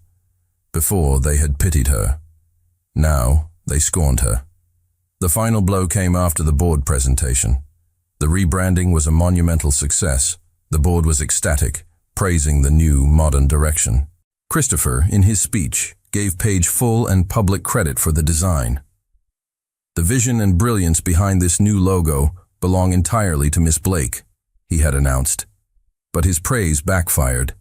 Before, they had pitied her. Now, they scorned her. The final blow came after the board presentation. The rebranding was a monumental success. The board was ecstatic, praising the new, modern direction. Christopher, in his speech, gave Paige full and public credit for the design. The vision and brilliance behind this new logo belong entirely to Miss Blake, he had announced. But his praise backfired.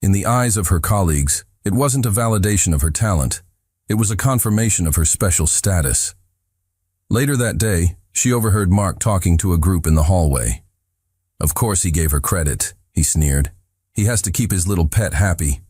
In the eyes of her colleagues, it wasn't a validation of her talent. It was a confirmation of her special status. Later that day, she overheard Mark talking to a group in the hallway. Of course he gave her credit, he sneered. He has to keep his little pet happy.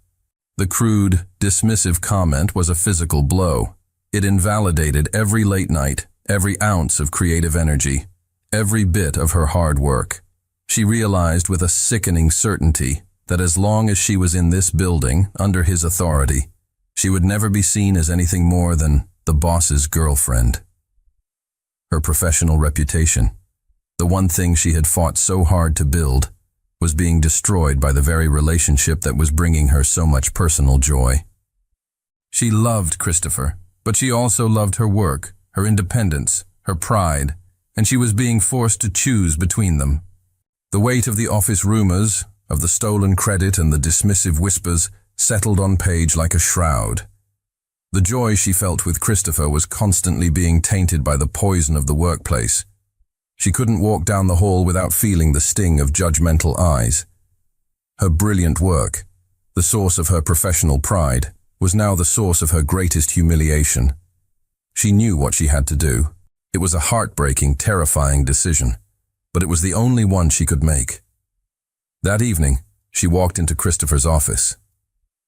The crude, dismissive comment was a physical blow. It invalidated every late night, every ounce of creative energy, every bit of her hard work. She realized with a sickening certainty that as long as she was in this building, under his authority, she would never be seen as anything more than the boss's girlfriend. Her professional reputation, the one thing she had fought so hard to build, was being destroyed by the very relationship that was bringing her so much personal joy. She loved Christopher, but she also loved her work, her independence, her pride, and she was being forced to choose between them. The weight of the office rumors, of the stolen credit and the dismissive whispers settled on Paige like a shroud. The joy she felt with Christopher was constantly being tainted by the poison of the workplace. She couldn't walk down the hall without feeling the sting of judgmental eyes. Her brilliant work, the source of her professional pride, was now the source of her greatest humiliation. She knew what she had to do. It was a heartbreaking, terrifying decision, but it was the only one she could make. That evening, she walked into Christopher's office.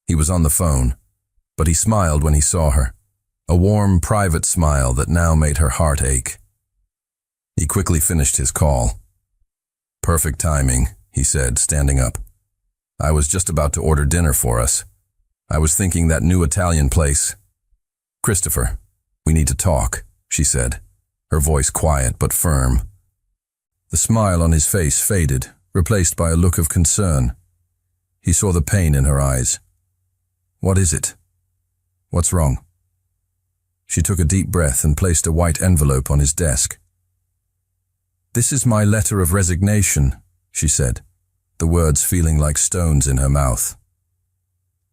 He was on the phone, but he smiled when he saw her, a warm, private smile that now made her heart ache. He quickly finished his call. "Perfect timing," he said, standing up. "I was just about to order dinner for us. I was thinking that new Italian place." "Christopher, we need to talk," she said, her voice quiet but firm. The smile on his face faded, replaced by a look of concern. He saw the pain in her eyes. "What is it? What's wrong?" She took a deep breath and placed a white envelope on his desk. "This is my letter of resignation," she said, the words feeling like stones in her mouth.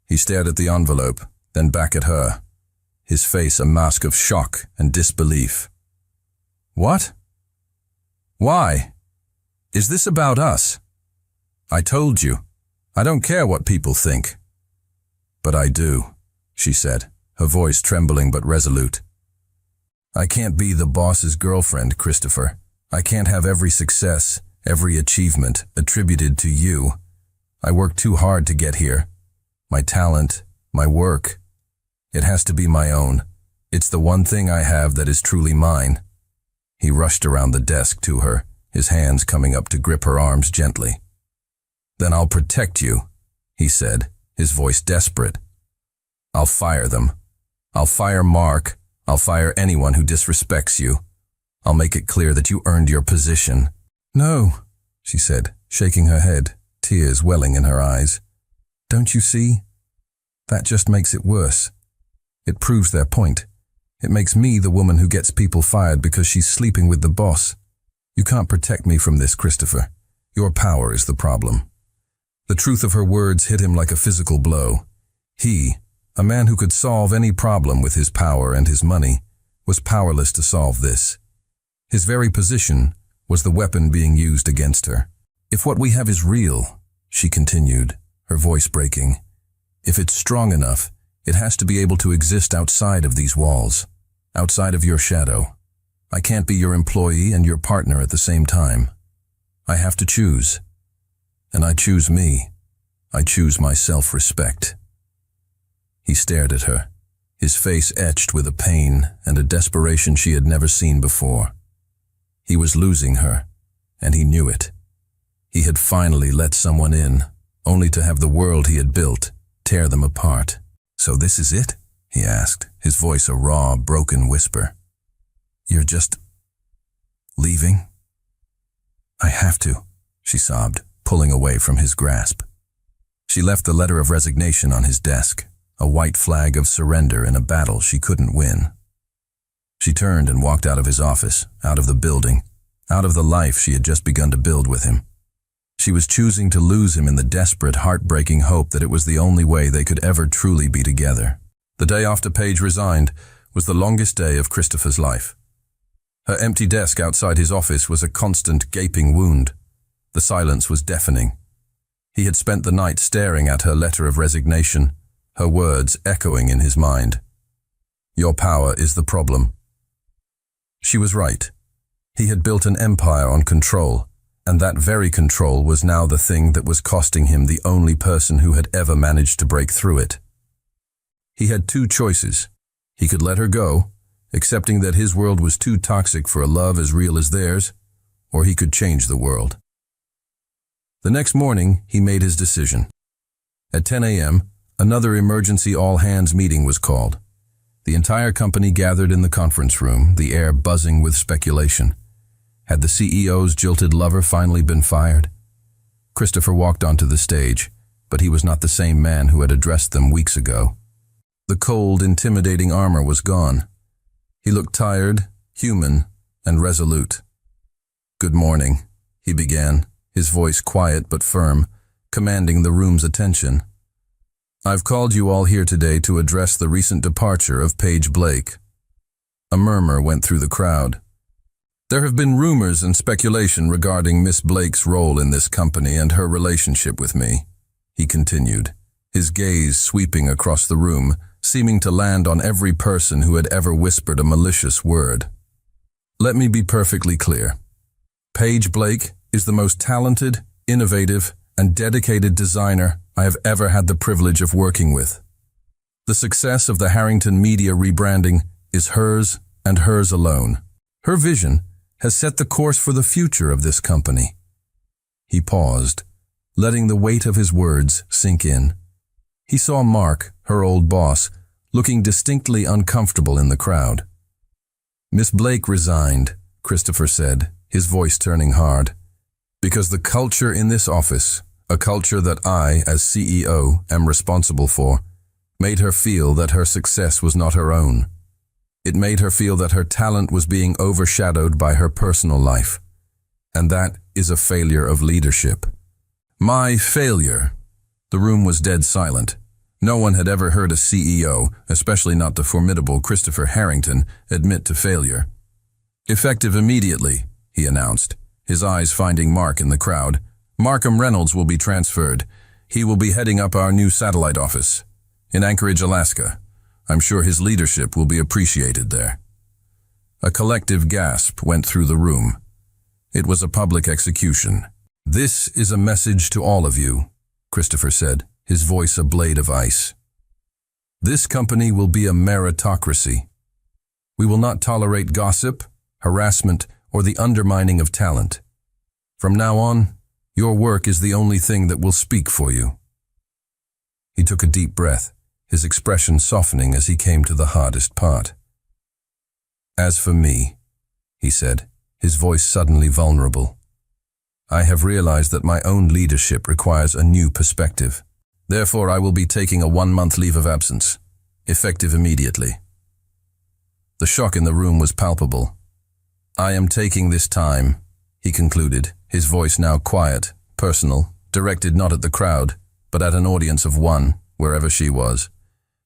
He stared at the envelope, then back at her, his face a mask of shock and disbelief. "What? Why? Is this about us? I told you, I don't care what people think." "But I do," she said, her voice trembling but resolute. "I can't be the boss's girlfriend, Christopher. I can't have every success, every achievement attributed to you. I worked too hard to get here. My talent, my work. It has to be my own. It's the one thing I have that is truly mine." He rushed around the desk to her, his hands coming up to grip her arms gently. "Then I'll protect you," he said, his voice desperate. "I'll fire them. I'll fire Mark. I'll fire anyone who disrespects you. I'll make it clear that you earned your position." "No," she said, shaking her head, tears welling in her eyes. "Don't you see? That just makes it worse. It proves their point. It makes me the woman who gets people fired because she's sleeping with the boss. You can't protect me from this, Christopher. Your power is the problem." The truth of her words hit him like a physical blow. He, a man who could solve any problem with his power and his money, was powerless to solve this. His very position was the weapon being used against her. "If what we have is real," she continued, her voice breaking, "if it's strong enough, it has to be able to exist outside of these walls, outside of your shadow. I can't be your employee and your partner at the same time. I have to choose. And I choose me. I choose my self-respect." He stared at her, his face etched with a pain and a desperation she had never seen before. He was losing her, and he knew it. He had finally let someone in, only to have the world he had built tear them apart. "So this is it?" he asked, his voice a raw, broken whisper. "You're just leaving?" "I have to," she sobbed, pulling away from his grasp. She left the letter of resignation on his desk, a white flag of surrender in a battle she couldn't win. She turned and walked out of his office, out of the building, out of the life she had just begun to build with him. She was choosing to lose him in the desperate, heartbreaking hope that it was the only way they could ever truly be together. The day after Paige resigned was the longest day of Christopher's life. Her empty desk outside his office was a constant gaping wound. The silence was deafening. He had spent the night staring at her letter of resignation, her words echoing in his mind. "Your power is the problem." She was right. He had built an empire on control, and that very control was now the thing that was costing him the only person who had ever managed to break through it. He had two choices. He could let her go, accepting that his world was too toxic for a love as real as theirs, or he could change the world. The next morning, he made his decision. At 10 a.m., another emergency all-hands meeting was called. The entire company gathered in the conference room, the air buzzing with speculation. Had the CEO's jilted lover finally been fired? Christopher walked onto the stage, but he was not the same man who had addressed them weeks ago. The cold, intimidating armor was gone. He looked tired, human, and resolute. "Good morning," he began, his voice quiet but firm, commanding the room's attention. "I've called you all here today to address the recent departure of Paige Blake." A murmur went through the crowd. "There have been rumors and speculation regarding Miss Blake's role in this company and her relationship with me," he continued, his gaze sweeping across the room, seeming to land on every person who had ever whispered a malicious word. "Let me be perfectly clear. Paige Blake is the most talented, innovative, and dedicated designer I have ever had the privilege of working with. The success of the Harrington Media rebranding is hers and hers alone. Her vision has set the course for the future of this company." He paused, letting the weight of his words sink in. He saw Mark, her old boss, looking distinctly uncomfortable in the crowd. "Miss Blake resigned," Christopher said, his voice turning hard, "because the culture in this office, a culture that I, as CEO, am responsible for, made her feel that her success was not her own. It made her feel that her talent was being overshadowed by her personal life. And that is a failure of leadership." "My failure?" The room was dead silent. No one had ever heard a CEO, especially not the formidable Christopher Harrington, admit to failure. "Effective immediately," he announced, his eyes finding Mark in the crowd. "Markham Reynolds will be transferred. He will be heading up our new satellite office in Anchorage, Alaska. I'm sure his leadership will be appreciated there." A collective gasp went through the room. It was a public execution. "This is a message to all of you," Christopher said, his voice a blade of ice. "This company will be a meritocracy. We will not tolerate gossip, harassment, or the undermining of talent. From now on, your work is the only thing that will speak for you." He took a deep breath, his expression softening as he came to the hardest part. "As for me," he said, his voice suddenly vulnerable, "I have realized that my own leadership requires a new perspective. Therefore, I will be taking a 1-month leave of absence, effective immediately." The shock in the room was palpable. "I am taking this time," he concluded, his voice now quiet, personal, directed not at the crowd, but at an audience of one, wherever she was,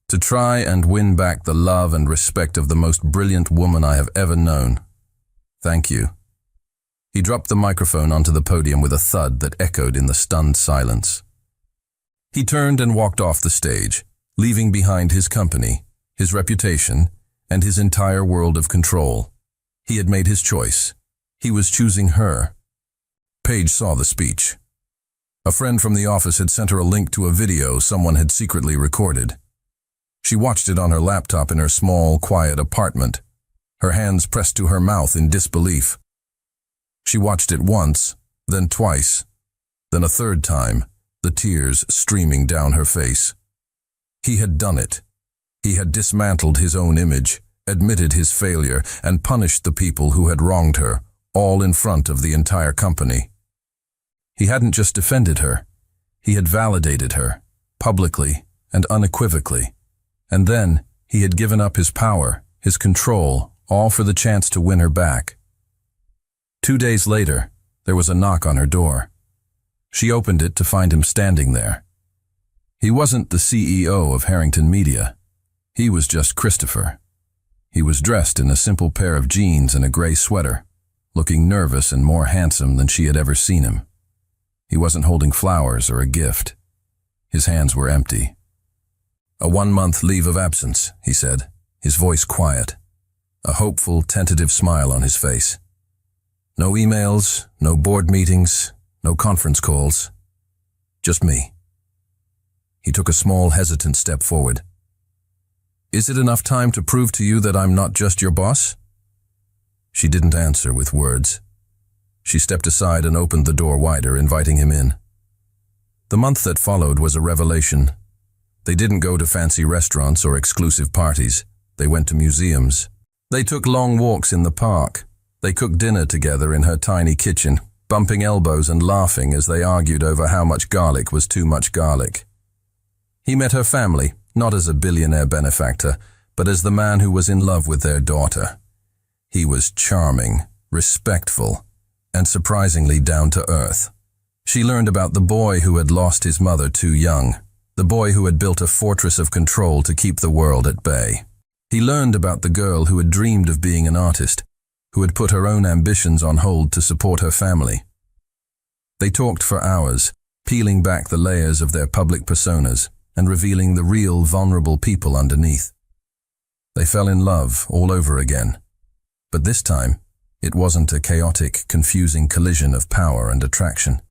"to try and win back the love and respect of the most brilliant woman I have ever known. Thank you." He dropped the microphone onto the podium with a thud that echoed in the stunned silence. He turned and walked off the stage, leaving behind his company, his reputation, and his entire world of control. He had made his choice. He was choosing her. Paige saw the speech. A friend from the office had sent her a link to a video someone had secretly recorded. She watched it on her laptop in her small, quiet apartment, her hands pressed to her mouth in disbelief. She watched it once, then twice, then a third time, the tears streaming down her face. He had done it. He had dismantled his own image, admitted his failure, and punished the people who had wronged her, all in front of the entire company. He hadn't just defended her. He had validated her, publicly and unequivocally. And then he had given up his power, his control, all for the chance to win her back. 2 days later, there was a knock on her door. She opened it to find him standing there. He wasn't the CEO of Harrington Media. He was just Christopher. He was dressed in a simple pair of jeans and a gray sweater, looking nervous and more handsome than she had ever seen him. He wasn't holding flowers or a gift. His hands were empty. "A 1-month leave of absence," he said, his voice quiet, a hopeful, tentative smile on his face. "No emails, no board meetings, no conference calls. Just me." He took a small, hesitant step forward. "Is it enough time to prove to you that I'm not just your boss?" She didn't answer with words. She stepped aside and opened the door wider, inviting him in. The month that followed was a revelation. They didn't go to fancy restaurants or exclusive parties. They went to museums. They took long walks in the park. They cooked dinner together in her tiny kitchen, bumping elbows and laughing as they argued over how much garlic was too much garlic. He met her family, not as a billionaire benefactor, but as the man who was in love with their daughter. He was charming, respectful, and surprisingly down to earth. She learned about the boy who had lost his mother too young, the boy who had built a fortress of control to keep the world at bay. He learned about the girl who had dreamed of being an artist, who had put her own ambitions on hold to support her family. They talked for hours, peeling back the layers of their public personas and revealing the real, vulnerable people underneath. They fell in love all over again. But this time, it wasn't a chaotic, confusing collision of power and attraction.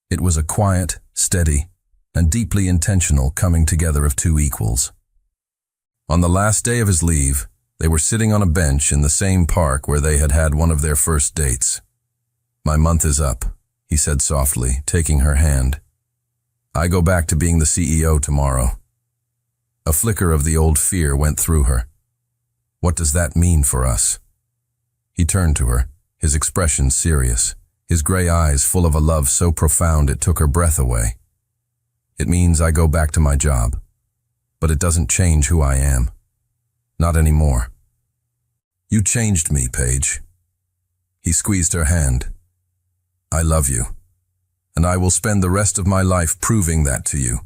It was a quiet, steady, and deeply intentional coming together of two equals. On the last day of his leave, they were sitting on a bench in the same park where they had had one of their first dates. "My month is up," he said softly, taking her hand. "I go back to being the CEO tomorrow." A flicker of the old fear went through her. "What does that mean for us?" He turned to her, his expression serious, his gray eyes full of a love so profound it took her breath away. "It means I go back to my job, but it doesn't change who I am. Not anymore." "You changed me, Paige." He squeezed her hand. "I love you, and I will spend the rest of my life proving that to you,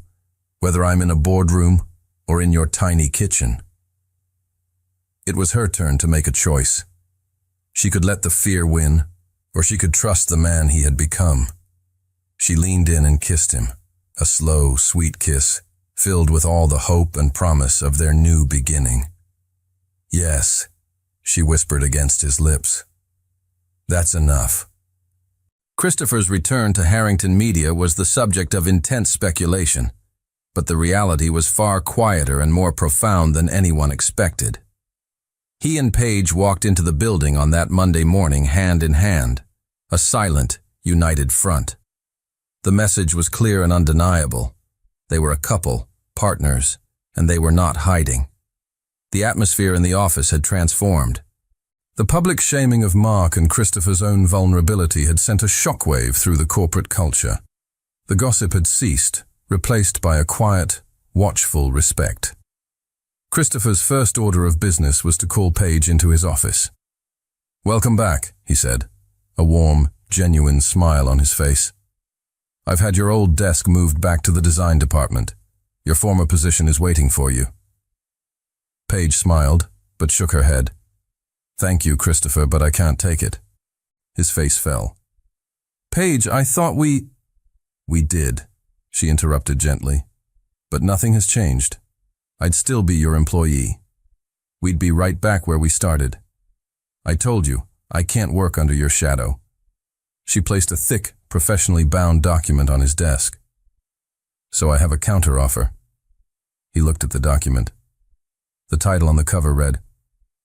whether I'm in a boardroom or in your tiny kitchen." It was her turn to make a choice. She could let the fear win, or she could trust the man he had become. She leaned in and kissed him, a slow, sweet kiss, filled with all the hope and promise of their new beginning. "Yes," she whispered against his lips. "That's enough." Christopher's return to Harrington Media was the subject of intense speculation, but the reality was far quieter and more profound than anyone expected. He and Paige walked into the building on that Monday morning hand in hand, a silent, united front. The message was clear and undeniable. They were a couple, partners, and they were not hiding. The atmosphere in the office had transformed. The public shaming of Mark and Christopher's own vulnerability had sent a shockwave through the corporate culture. The gossip had ceased, replaced by a quiet, watchful respect. Christopher's first order of business was to call Paige into his office. "Welcome back," he said, a warm, genuine smile on his face. "I've had your old desk moved back to the design department. Your former position is waiting for you." Paige smiled, but shook her head. "Thank you, Christopher, but I can't take it." His face fell. "Paige, I thought we did," she interrupted gently. "But nothing has changed. I'd still be your employee. We'd be right back where we started. I told you, I can't work under your shadow." She placed a thick, professionally bound document on his desk. "So I have a counteroffer." He looked at the document. The title on the cover read,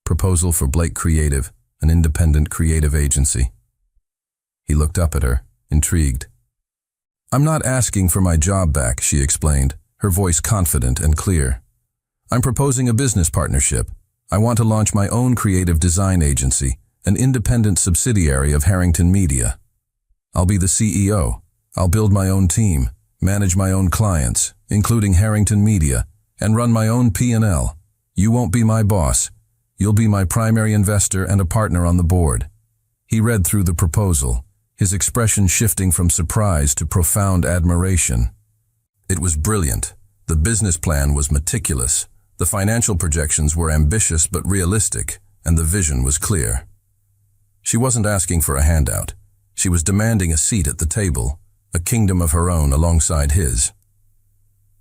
"Proposal for Blake Creative, an independent creative agency." He looked up at her, intrigued. "I'm not asking for my job back," she explained, her voice confident and clear. "I'm proposing a business partnership. I want to launch my own creative design agency, an independent subsidiary of Harrington Media. I'll be the CEO. I'll build my own team, manage my own clients, including Harrington Media, and run my own P&L. You won't be my boss. You'll be my primary investor and a partner on the board." He read through the proposal, his expression shifting from surprise to profound admiration. It was brilliant. The business plan was meticulous, The financial projections were ambitious but realistic, and the vision was clear. She wasn't asking for a handout. She was demanding a seat at the table, a kingdom of her own alongside his.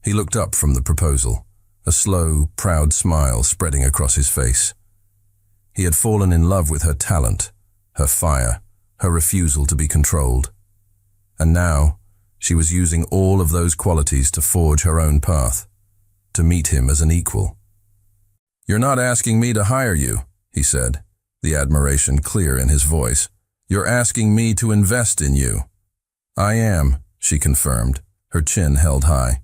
He looked up from the proposal, a slow, proud smile spreading across his face. He had fallen in love with her talent, her fire, her refusal to be controlled. And now, she was using all of those qualities to forge her own path, to meet him as an equal. "You're not asking me to hire you," he said, the admiration clear in his voice. "You're asking me to invest in you." "I am," she confirmed, her chin held high.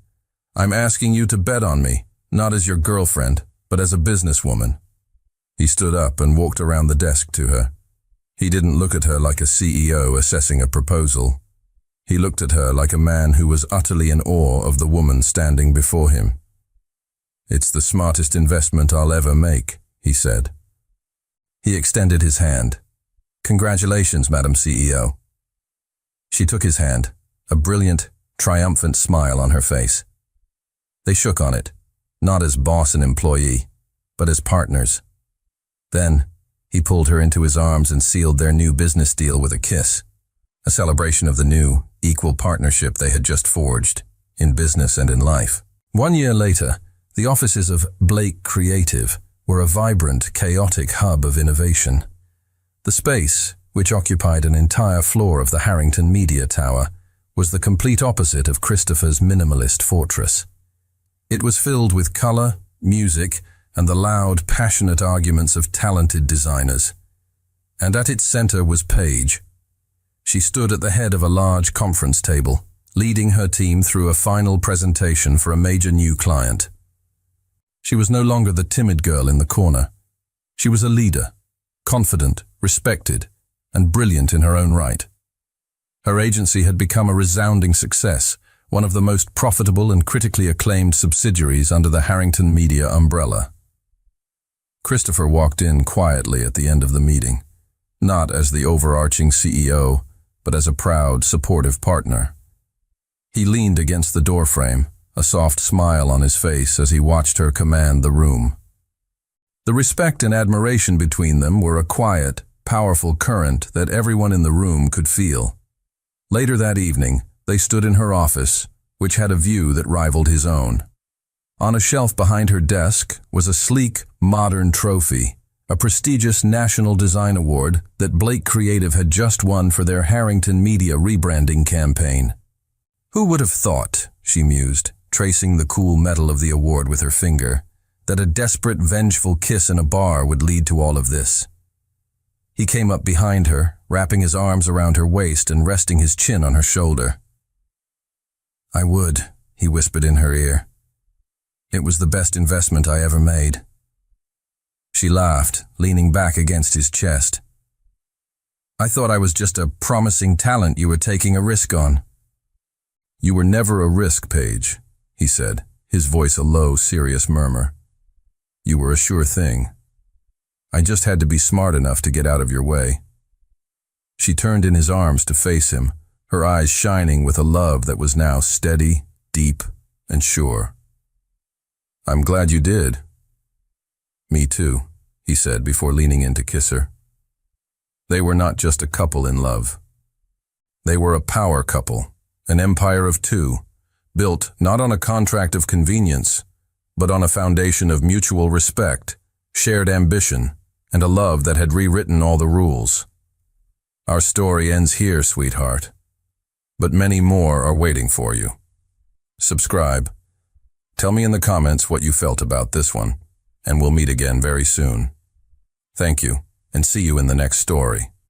"I'm asking you to bet on me, not as your girlfriend, but as a businesswoman." He stood up and walked around the desk to her. He didn't look at her like a CEO assessing a proposal. He looked at her like a man who was utterly in awe of the woman standing before him. "It's the smartest investment I'll ever make," he said. He extended his hand. "Congratulations, Madam CEO." She took his hand, a brilliant, triumphant smile on her face. They shook on it, not as boss and employee, but as partners. Then, he pulled her into his arms and sealed their new business deal with a kiss, a celebration of the new, equal partnership they had just forged, in business and in life. 1 year later, the offices of Blake Creative were a vibrant, chaotic hub of innovation. The space, which occupied an entire floor of the Harrington Media Tower, was the complete opposite of Christopher's minimalist fortress. It was filled with color, music, and the loud, passionate arguments of talented designers. And at its center was Paige. She stood at the head of a large conference table, leading her team through a final presentation for a major new client. She was no longer the timid girl in the corner. She was a leader, confident, respected, and brilliant in her own right. Her agency had become a resounding success, one of the most profitable and critically acclaimed subsidiaries under the Harrington Media umbrella. Christopher walked in quietly at the end of the meeting, not as the overarching CEO, but as a proud, supportive partner. He leaned against the doorframe, a soft smile on his face as he watched her command the room. The respect and admiration between them were a quiet, powerful current that everyone in the room could feel. Later that evening, they stood in her office, which had a view that rivaled his own. On a shelf behind her desk was a sleek, modern trophy, a prestigious National Design Award that Blake Creative had just won for their Harrington Media rebranding campaign. "Who would have thought," she mused, tracing the cool metal of the award with her finger, "that a desperate, vengeful kiss in a bar would lead to all of this?" He came up behind her, wrapping his arms around her waist and resting his chin on her shoulder. "I would," he whispered in her ear. "It was the best investment I ever made." She laughed, leaning back against his chest. "I thought I was just a promising talent you were taking a risk on." "You were never a risk, Paige," he said, his voice a low, serious murmur. "You were a sure thing. I just had to be smart enough to get out of your way." She turned in his arms to face him, her eyes shining with a love that was now steady, deep, and sure. "I'm glad you did." "Me too," he said before leaning in to kiss her. They were not just a couple in love. They were a power couple, an empire of two, built not on a contract of convenience, but on a foundation of mutual respect, shared ambition, and a love that had rewritten all the rules. Our story ends here, sweetheart, but many more are waiting for you. Subscribe. Tell me in the comments what you felt about this one, and we'll meet again very soon. Thank you, and see you in the next story.